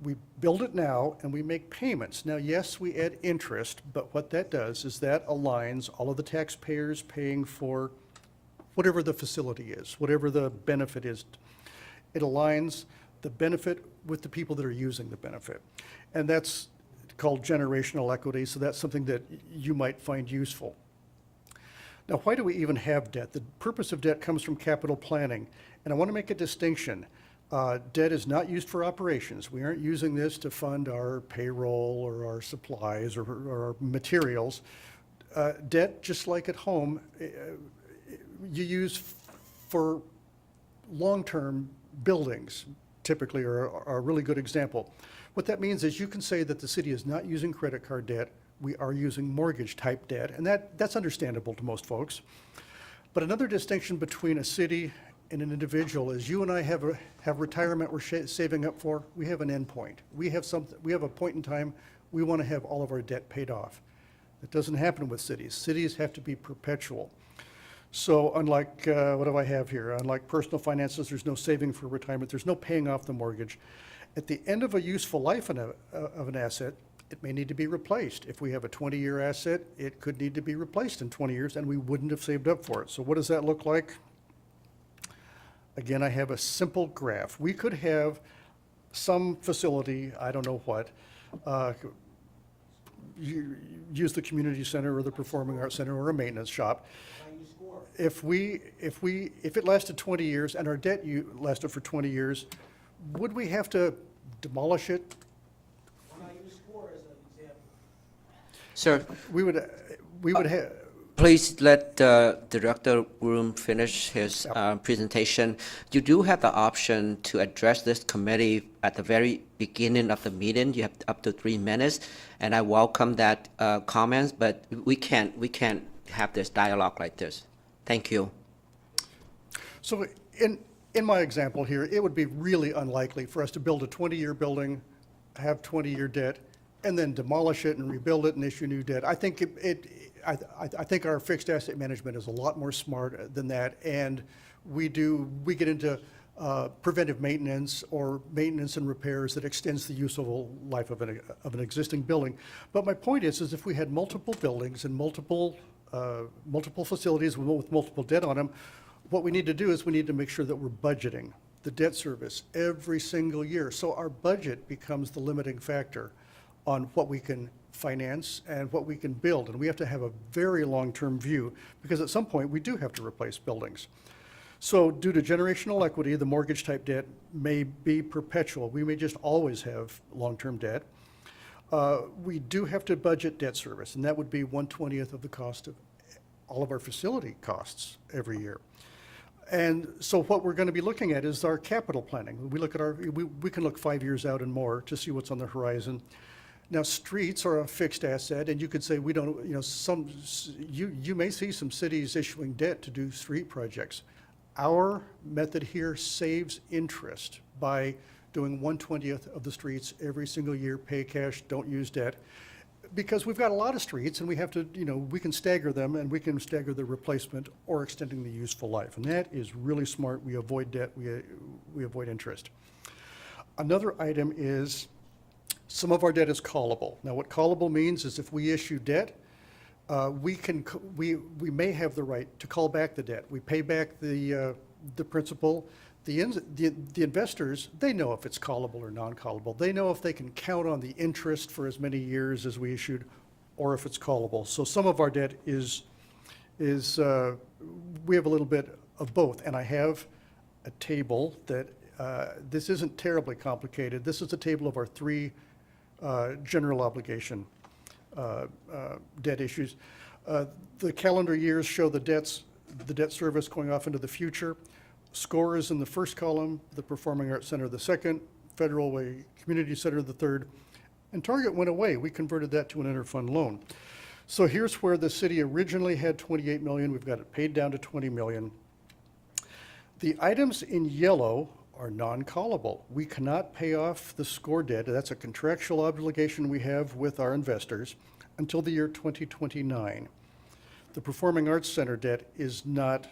we build it now and we make payments. Now, yes, we add interest, but what that does is that aligns all of the taxpayers paying for whatever the facility is, whatever the benefit is. It aligns the benefit with the people that are using the benefit. And that's called generational equity, so that's something that you might find useful. Now, why do we even have debt? The purpose of debt comes from capital planning, and I want to make a distinction. Debt is not used for operations. We aren't using this to fund our payroll or our supplies or our materials. Debt, just like at home, you use for long-term buildings, typically, are a really good example. What that means is you can say that the city is not using credit card debt. We are using mortgage-type debt, and that's understandable to most folks. But another distinction between a city and an individual is you and I have retirement we're saving up for. We have an end point. We have a point in time. We want to have all of our debt paid off. That doesn't happen with cities. Cities have to be perpetual. So unlike, what do I have here? Unlike personal finances, there's no saving for retirement. There's no paying off the mortgage. At the end of a useful life of an asset, it may need to be replaced. If we have a 20-year asset, it could need to be replaced in 20 years, and we wouldn't have saved up for it. So what does that look like? Again, I have a simple graph. We could have some facility, I don't know what, use the community center or the performing arts center or a maintenance shop. If it lasted 20 years and our debt lasted for 20 years, would we have to demolish it? Sir, We would have, please let Director Groom finish his presentation. You do have the option to address this committee at the very beginning of the meeting. You have up to 3 minutes, and I welcome that comments, but we can't have this dialogue like this. Thank you. so in my example here, it would be really unlikely for us to build a 20-year building, have 20-year debt, and then demolish it and rebuild it and issue new debt. I think I think our fixed asset management is a lot more smart than that, and we get into preventive maintenance or maintenance and repairs that extends the useful life of an existing building. But my point is if we had multiple buildings and multiple facilities with multiple debt on them, what we need to do is we need to make sure that we're budgeting the debt service every single year. So our budget becomes the limiting factor on what we can finance and what we can build. And we have to have a very long-term view because at some point we do have to replace buildings. So due to generational equity, the mortgage-type debt may be perpetual. We may just always have long-term debt. We do have to budget debt service, and that would be 1/20th of the cost of all of our facility costs every year. And so what we're going to be looking at is our capital planning. We look at we can look 5 years out and more to see what's on the horizon. Now, streets are a fixed asset, and you could say we don't, you may see some cities issuing debt to do street projects. Our method here saves interest by doing 1/20th of the streets every single year, pay cash, don't use debt. Because we've got a lot of streets and we have to, we can stagger them and we can stagger the replacement or extending the useful life. And that is really smart. We avoid debt, we avoid interest. Another item is some of our debt is callable. Now, what callable means is if we issue debt, we may have the right to call back the debt. We pay back the principal. The investors, they know if it's callable or non-callable. They know if they can count on the interest for as many years as we issued or if it's callable. So some of our debt is we have a little bit of both. And I have a table that, this isn't terribly complicated. This is a table of our 3 general obligation debt issues. The calendar years show the debt service going off into the future. SCORE is in the first column, the Performing Arts Center the second, Federal Way Community Center the third, and Target went away. We converted that to an interfund loan. So here's where the city originally had 28 million. We've got it paid down to 20 million. The items in yellow are non-callable. We cannot pay off the SCORE debt. That's a contractual obligation we have with our investors until the year 2029. The Performing Arts Center debt is not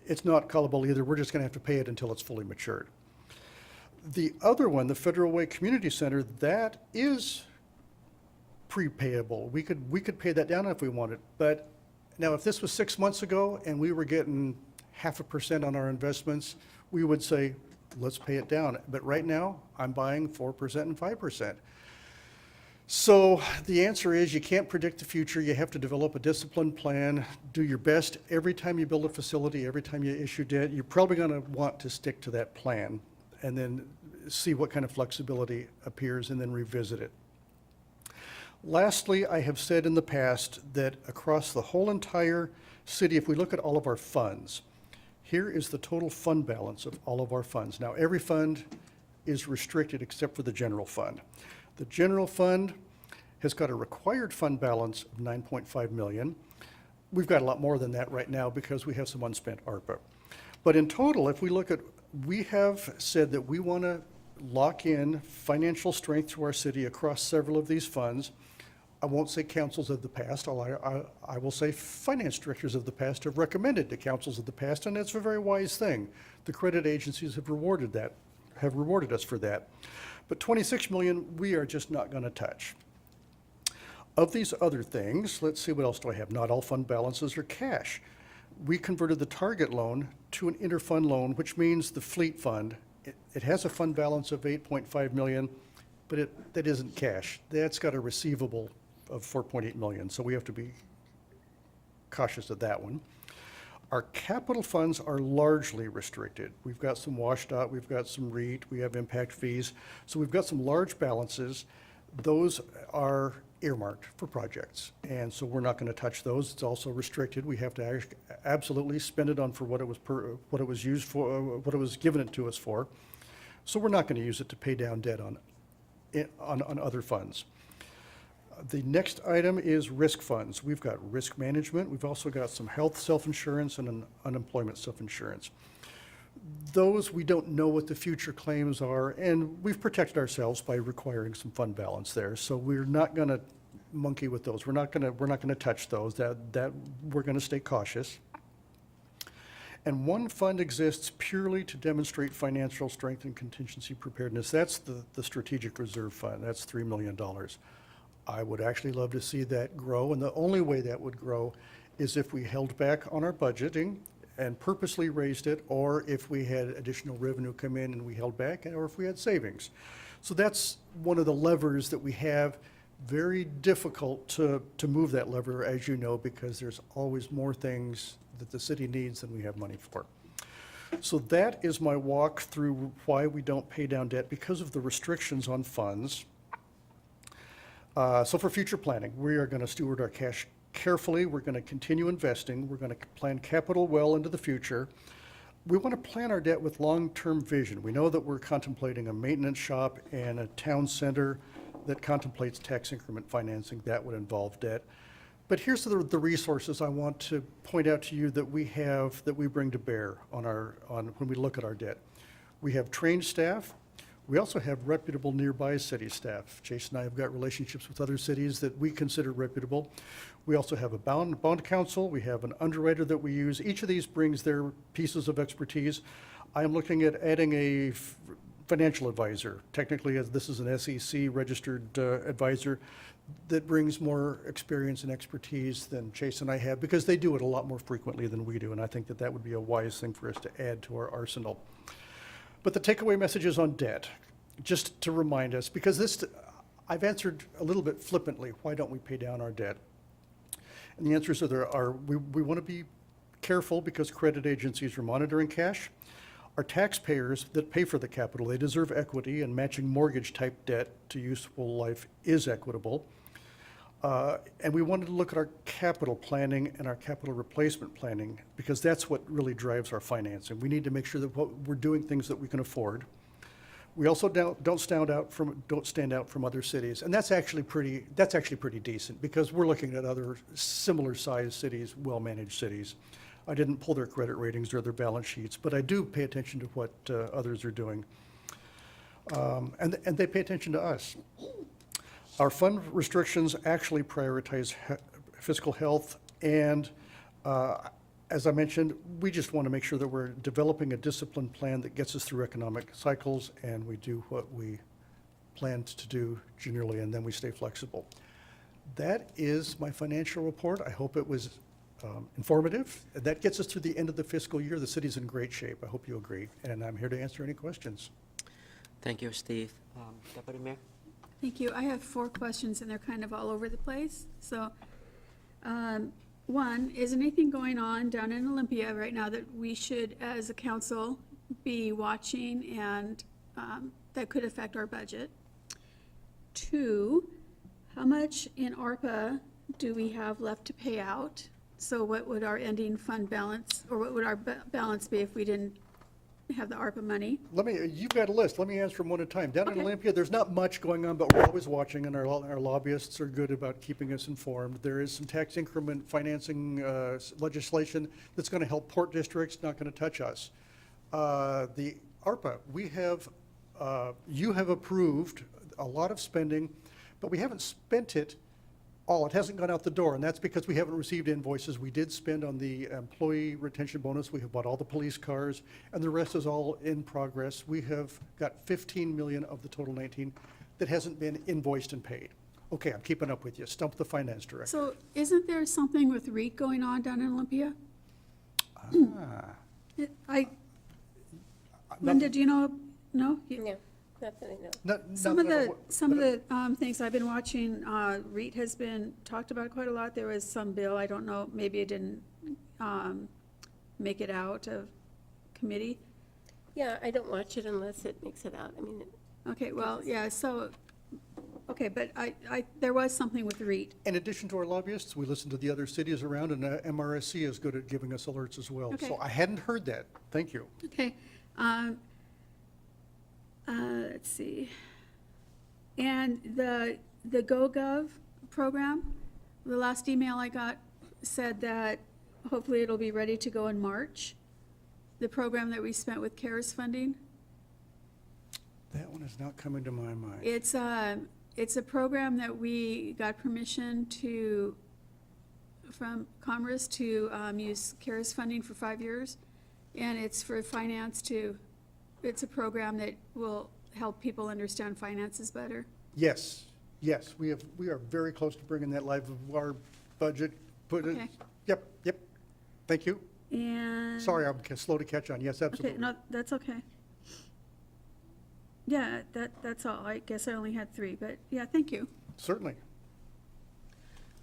it's not callable either. We're just going to have to pay it until it's fully matured. The other one, the Federal Way Community Center, that is prepayable. We could pay that down if we wanted. But now, if this was 6 months ago and we were getting 0.5% on our investments, we would say, let's pay it down. But right now, I'm buying 4% and 5%. So the answer is you can't predict the future. You have to develop a disciplined plan, do your best every time you build a facility, every time you issue debt. You're probably going to want to stick to that plan and then see what kind of flexibility appears and then revisit it. Lastly, I have said in the past that across the whole entire city, if we look at all of our funds, here is the total fund balance of all of our funds. Now, every fund is restricted except for the general fund. The general fund has got a required fund balance of 9.5 million. We've got a lot more than that right now because we have some unspent ARPA. But in total, if we look at, we have said that we want to lock in financial strength to our city across several of these funds. I won't say councils of the past, I will say finance directors of the past have recommended to councils of the past, and that's a very wise thing. The credit agencies have rewarded that have rewarded us for that. But 26 million, we are just not going to touch. Of these other things, let's see, what else do I have? Not all fund balances are cash. We converted the Target loan to an interfund loan, which means the fleet fund, it has a fund balance of 8.5 million, but that isn't cash. That's got a receivable of 4.8 million, so we have to be cautious of that one. Our capital funds are largely restricted. We've got some WashDOT, we've got some REIT, we have impact fees. So we've got some large balances. Those are earmarked for projects. And so we're not going to touch those. It's also restricted. We have to absolutely spend it on for what it was used for, what it was given it to us for. So we're not going to use it to pay down debt on other funds. The next item is risk funds. We've got risk management. We've also got some health self-insurance and an unemployment self-insurance. Those, we don't know what the future claims are, and we've protected ourselves by requiring some fund balance there. So we're not going to monkey with those. We're not going to touch those. That we're going to stay cautious. And one fund exists purely to demonstrate financial strength and contingency preparedness. That's the Strategic Reserve Fund. That's $3 million. I would actually love to see that grow, and the only way that would grow is if we held back on our budgeting and purposely raised it, or if we had additional revenue come in and we held back, or if we had savings. So that's one of the levers that we have. Very difficult to move that lever, as you know, because there's always more things that the city needs than we have money for. So that is my walk through why we don't pay down debt, because of the restrictions on funds. So for future planning, we are going to steward our cash carefully. We're going to continue investing. We're going to plan capital well into the future. We want to plan our debt with long-term vision. We know that we're contemplating a maintenance shop and a town center that contemplates tax increment financing. That would involve debt. But here's the resources I want to point out to you that we have, that we bring to bear on when we look at our debt. We have trained staff. We also have reputable nearby city staff. Chase and I have got relationships with other cities that we consider reputable. We also have a bond counsel. We have an underwriter that we use. Each of these brings their pieces of expertise. I am looking at adding a financial advisor. Technically, as this is an SEC registered advisor that brings more experience and expertise than Chase and I have, because they do it a lot more frequently than we do, and I think that would be a wise thing for us to add to our arsenal. But the takeaway message is on debt, just to remind us, because I've answered a little bit flippantly, why don't we pay down our debt? And the answers we want to be careful because credit agencies are monitoring cash. Our taxpayers that pay for the capital, they deserve equity, and matching mortgage type debt to useful life is equitable. And we wanted to look at our capital planning and our capital replacement planning, because that's what really drives our financing. We need to make sure that we're doing things that we can afford. We also don't stand out from other cities, and that's actually pretty decent, because we're looking at other similar sized cities, well-managed cities. I didn't pull their credit ratings or their balance sheets, but I do pay attention to what others are doing, and they pay attention to us. Our fund restrictions actually prioritize fiscal health, and as I mentioned, we just want to make sure that we're developing a disciplined plan that gets us through economic cycles, and we do what we planned to do generally, and then we stay flexible. That is my financial report. I hope it was informative. That gets us through the end of the fiscal year. The city's in great shape. I hope you agree, and I'm here to answer any questions. Thank you, Steve. Deputy Mayor? Thank you. I have 4 questions, and they're kind of all over the place. So, one, is anything going on down in Olympia right now that we should, as a council, be watching and that could affect our budget? 2, how much in ARPA do we have left to pay out? So what would our ending fund balance, or what would our balance be if we didn't have the ARPA money? You've got a list. Let me answer them one at a time. Down in Okay. Olympia, there's not much going on, but we're always watching, and our lobbyists are good about keeping us informed. There is some tax increment financing legislation that's going to help port districts, not going to touch us. The ARPA, you have approved a lot of spending, but we haven't spent it All, it hasn't gone out the door, and that's because we haven't received invoices. We did spend on the employee retention bonus, we have bought all the police cars, and the rest is all in progress. We have got 15 million of the total 19 that hasn't been invoiced and paid. Okay, I'm keeping up with you. Stump the finance director. So isn't there something with REIT going on down in Olympia? Linda, do you know? No? You- No, not that I know. Some of the things I've been watching, REIT has been talked about quite a lot. There was some bill, I don't know, maybe it didn't make it out of committee. Yeah, I don't watch it unless it makes it out. I mean, Okay, well, yeah, so, okay, but there was something with REIT. In addition to our lobbyists, we listen to the other cities around, and MRSC is good at giving us alerts as well. Okay. So I hadn't heard that. Thank you. Okay. Let's see. And the GoGov program, the last email I got said that hopefully it'll be ready to go in March. The program that we spent with CARES funding. That one is not coming to my mind. It's a program that we got permission from Commerce to use CARES funding for 5 years. And it's for finance it's a program that will help people understand finances better. Yes, we are very close to bringing that live of our budget, Okay. Yep. Thank you. And. Sorry, I'm slow to catch on. Yes, Okay, absolutely. no, that's okay. Yeah, that's all. I guess I only had 3, but yeah, thank you. Certainly.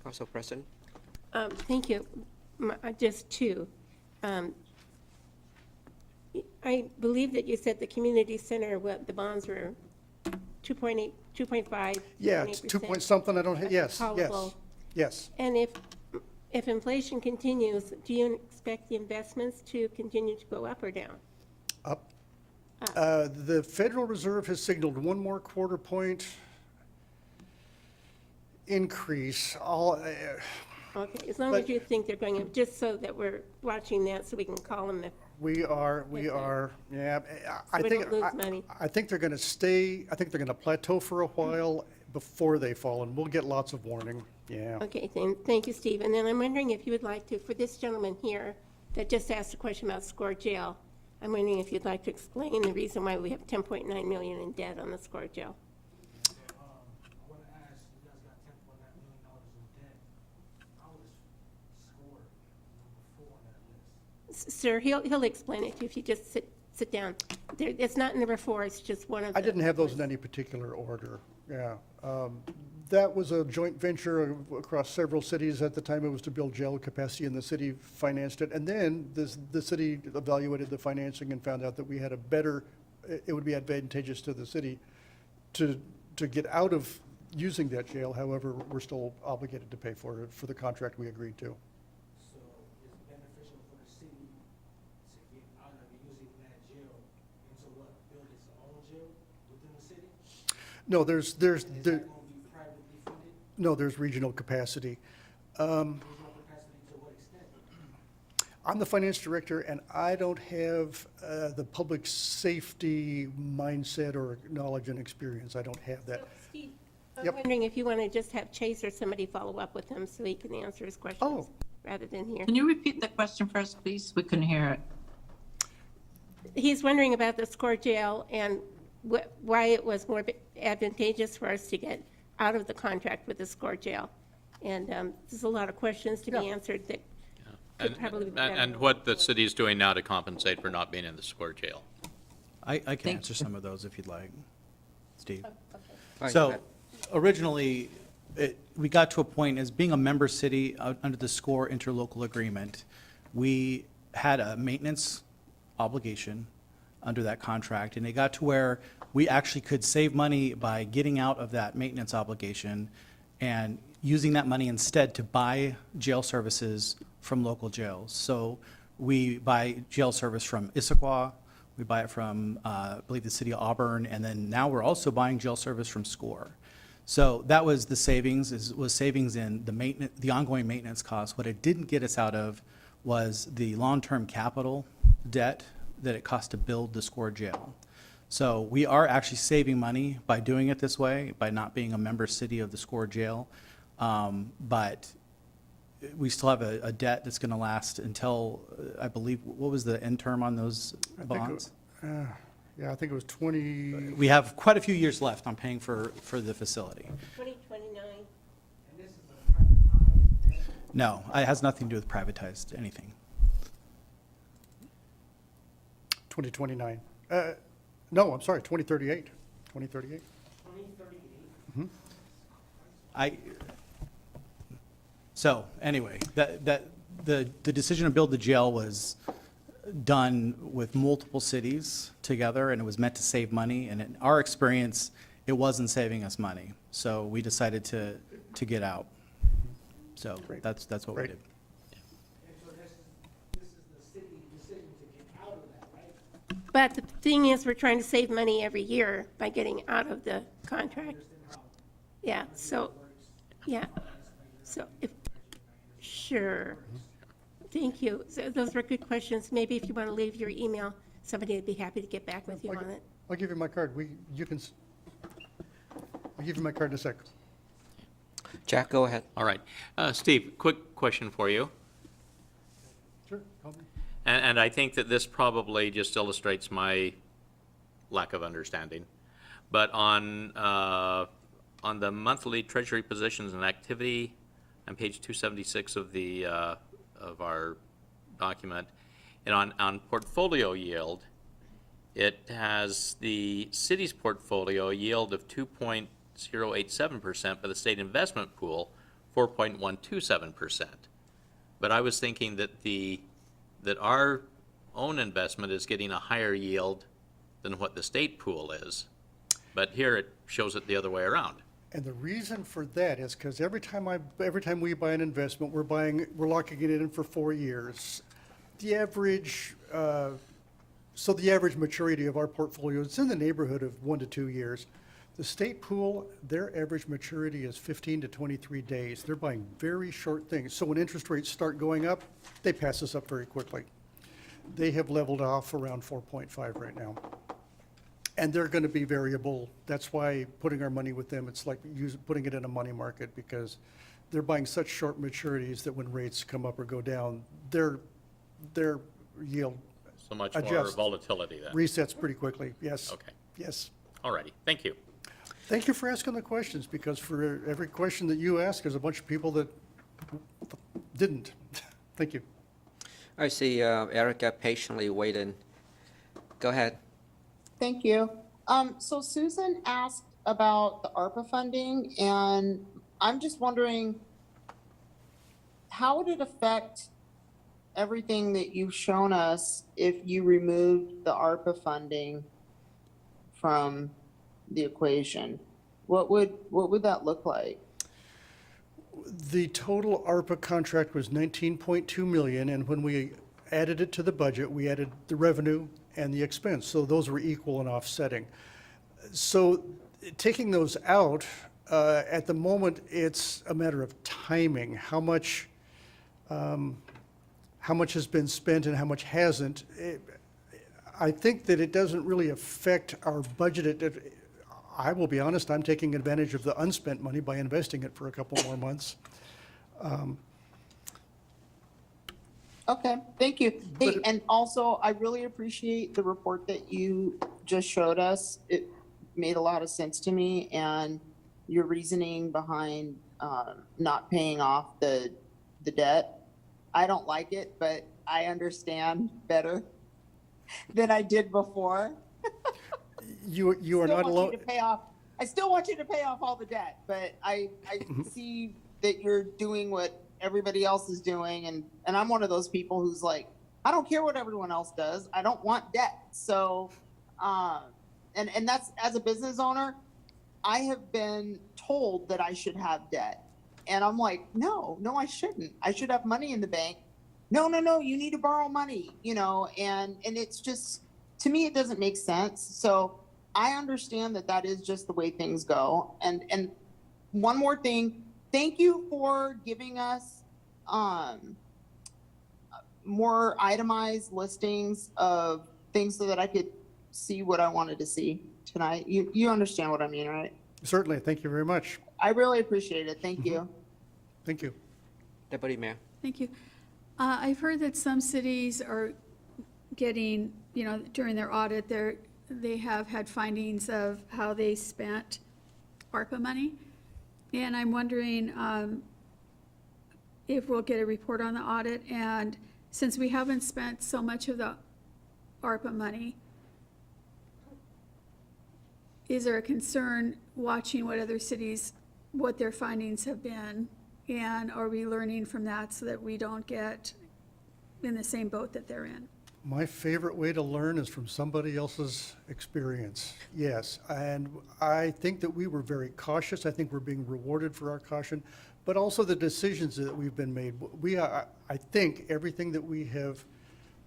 Council President? Thank you. Just 2. I believe that you said the community center, the bonds were 2.8, 2.5. Yeah, it's 2 point something, I don't, yes. Callable. Yes. And if inflation continues, do you expect the investments to continue to go up or down? Up. The Federal Reserve has signaled 1 more quarter point increase. Okay, as long But- as you think they're going up, just so that we're watching that so we can call them if, We are, yeah. I we think, don't lose money. I think they're going to stay, I think they're going to plateau for a while before they fall, and we'll get lots of warning, yeah. okay, then, thank you, Steve. And then I'm wondering if you would like to, for this gentleman here that just asked a question about Score Jail, I'm wondering if you'd like to explain the reason why we have 10.9 million in debt on the Score Jail. I want to ask, you guys got $10.9 million in debt. How is Score number 4 on that list? Sir, he'll explain it to you if you just sit down. It's not number 4, it's just one of the. I didn't have those in any particular order, yeah. That was a joint venture across several cities. At the time, it was to build jail capacity, and the city financed it. And then the city evaluated the financing and found out that we had it would be advantageous to the city to get out of using that jail. However, we're still obligated to pay for it, for the contract we agreed to. So it's beneficial for the city to get out of using that jail into what, build its own jail within the city? No, Is that going to be privately funded? no, there's regional capacity. Regional capacity to what extent? I'm the finance director, and I don't have the public safety mindset or knowledge and experience. I don't have that. So, Steve, I'm Yep. wondering if you want to just have Chase or somebody follow up with him so he can answer his questions Oh. rather than here. Can you repeat the question first, please? We couldn't hear it. He's wondering about the Score Jail and why it was more advantageous for us to get out of the contract with the Score Jail. And there's a lot of questions to be Yeah. answered that could probably be better. And what the city's doing now to compensate for not being in the Score jail. I can answer some of those if you'd like, Steve. Fine, go So ahead. originally, we got to a point as being a member city under the SCORE interlocal agreement, we had a maintenance obligation under that contract, and it got to where we actually could save money by getting out of that maintenance obligation and using that money instead to buy jail services from local jails. So we buy jail service from Issaquah, we buy it from, I believe, the city of Auburn, and then now we're also buying jail service from SCORE. So that was the savings, was savings in the maintenance, the ongoing maintenance costs. What it didn't get us out of was the long-term capital debt that it cost to build the SCORE jail. So we are actually saving money by doing it this way, by not being a member city of the SCORE jail. But we still have a debt that's going to last until, I believe, what was the end term on those think it- bonds? Yeah, I think it was 20, We have quite a few years left on paying for the facility. 2029. And this is a privatized debt. No, it has nothing to do with privatized anything. 2029. No, I'm sorry, 2038. 2038. 2038. So anyway, the decision to build the jail was done with multiple cities together, and it was meant to save money, and in our experience, it wasn't saving us money. So we decided to get out. So Great. that's what we Great. did. And so this is the city decision to get out of that, right? But the thing is, we're trying to save money every year by getting out of the contract. Yeah, so, yeah, so if, sure. Thank you. So those were good questions. Maybe if you want to leave your email, somebody would be happy to get back with you on it. I'll give you my card. I'll give you my card in a sec. Jack, go ahead. All right. Steve, quick question for you. Sure. Call me. And I think that this probably just illustrates my lack of understanding. But on the monthly treasury positions and activity, on page 276 of the, of our document, and on portfolio yield, it has the city's portfolio yield of 2.087%, but the state investment pool, 4.127%. But I was thinking that that our own investment is getting a higher yield than what the state pool is. But here it shows it the other way around. And the reason for that is because every time we buy an investment, we're locking it in for 4 years. The average, so the average maturity of our portfolio is in the neighborhood of 1 to 2 years. The state pool, their average maturity is 15 to 23 days. They're buying very short things. So when interest rates start going up, they pass us up very quickly. They have leveled off around 4.5 right now. And they're going to be variable. That's why putting our money with them, it's like putting it in a money market, because they're buying such short maturities that when rates come up or go down, their yield So much more Adjust. volatility then. resets pretty quickly. Yes. Okay, Yes. all righty, thank you. Thank you for asking the questions, because for every question that you ask, there's a bunch of people that didn't. Thank you. I see Erica patiently waiting. Go ahead. Thank you. So Susan asked about the ARPA funding, and I'm just wondering, how would it affect everything that you've shown us if you removed the ARPA funding from the equation? What would that look like? The total ARPA contract was 19.2 million, and when we added it to the budget, we added the revenue and the expense, so those were equal and offsetting. So taking those out, at the moment, it's a matter of timing, how much has been spent and how much hasn't. I think that it doesn't really affect our budget. I will be honest, I'm taking advantage of the unspent money by investing it for a couple more months. Okay, thank you. Hey, But- and also, I really appreciate the report that you just showed us. It made a lot of sense to me, and your reasoning behind not paying off the debt. I don't like it, but I understand better than I did before. You are Still not want you alone. to pay off. I still want you to pay off all the debt, but I see that you're doing what everybody else is doing, and I'm one of those people who's like, I don't care what everyone else does. I don't want debt. So, and that's, as a business owner, I have been told that I should have debt, and I'm like, no, I shouldn't. I should have money in the bank. No, you need to borrow money, and it's just, to me, it doesn't make sense. So I understand that is just the way things go. And one more thing, thank you for giving us more itemized listings of things so that I could see what I wanted to see tonight. You understand what I mean, right? Certainly, thank you very much. I really appreciate it. Thank you. Thank you. Deputy Mayor. Thank you. I've heard that some cities are getting, during their audit, they have had findings of how they spent ARPA money. And I'm wondering if we'll get a report on the audit. And since we haven't spent so much of the ARPA money, is there a concern watching what other cities, what their findings have been? And are we learning from that so that we don't get in the same boat that they're in? My favorite way to learn is from somebody else's experience. Yes, and I think that we were very cautious. I think we're being rewarded for our caution, but also the decisions that we've been made. I think everything that we have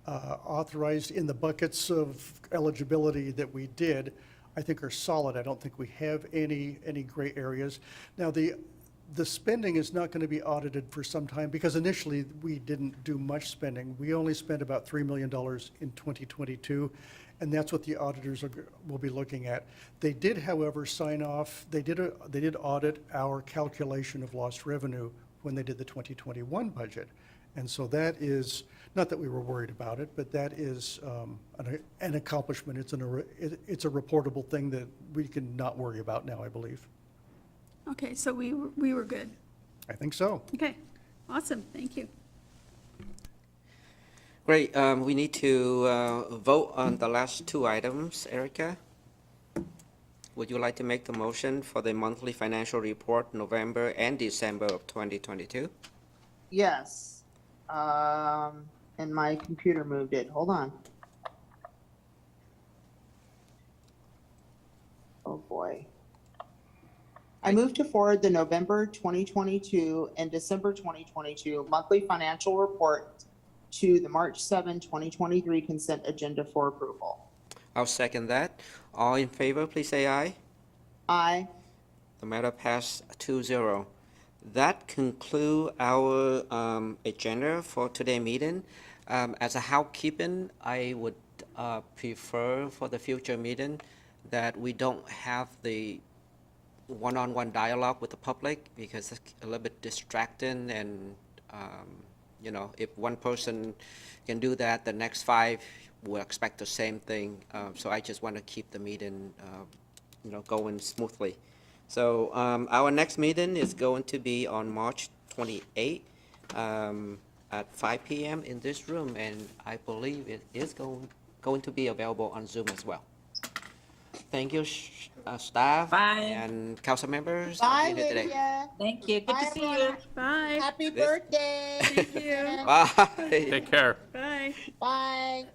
authorized in the buckets of eligibility that we did, I think are solid. I don't think we have any gray areas. Now, the spending is not going to be audited for some time because initially we didn't do much spending. We only spent about $3 million in 2022, and that's what the auditors will be looking at. They did, however, sign off. They did audit our calculation of lost revenue when they did the 2021 budget, and so that is not that we were worried about it, but that is an accomplishment. It's a reportable thing that we can not worry about now, I believe. Okay, so we were good. I think so. Okay, awesome, thank you. Great, we need to vote on the last two items. Erica, would you like to make the motion for the monthly financial report, November and December of 2022? Yes. And my computer moved it. Hold on. Oh, boy. I move to forward the November 2022 and December 2022 monthly financial report to the March 7, 2023 consent agenda for approval. I'll second that. All in favor, please say aye. Aye. The matter passed 2-0. That concludes our agenda for today's meeting. As a housekeeping, I would prefer for the future meeting that we don't have the one-on-one dialogue with the public because it's a little bit distracting, and if one person can do that, the next 5 will expect the same thing. So I just want to keep the meeting going smoothly. So our next meeting is going to be on March 28th at 5 p.m. in this room, and I believe it is going to be available on Zoom as well. Thank you, staff. Bye. And council members. Bye, being here today. Lydia. Thank you. Good Bye, to see you. everyone. Bye. Happy This- birthday. Thank you. Bye. Take care. Bye. Bye.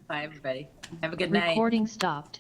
Bye, everybody. Have a good night. Recording stopped.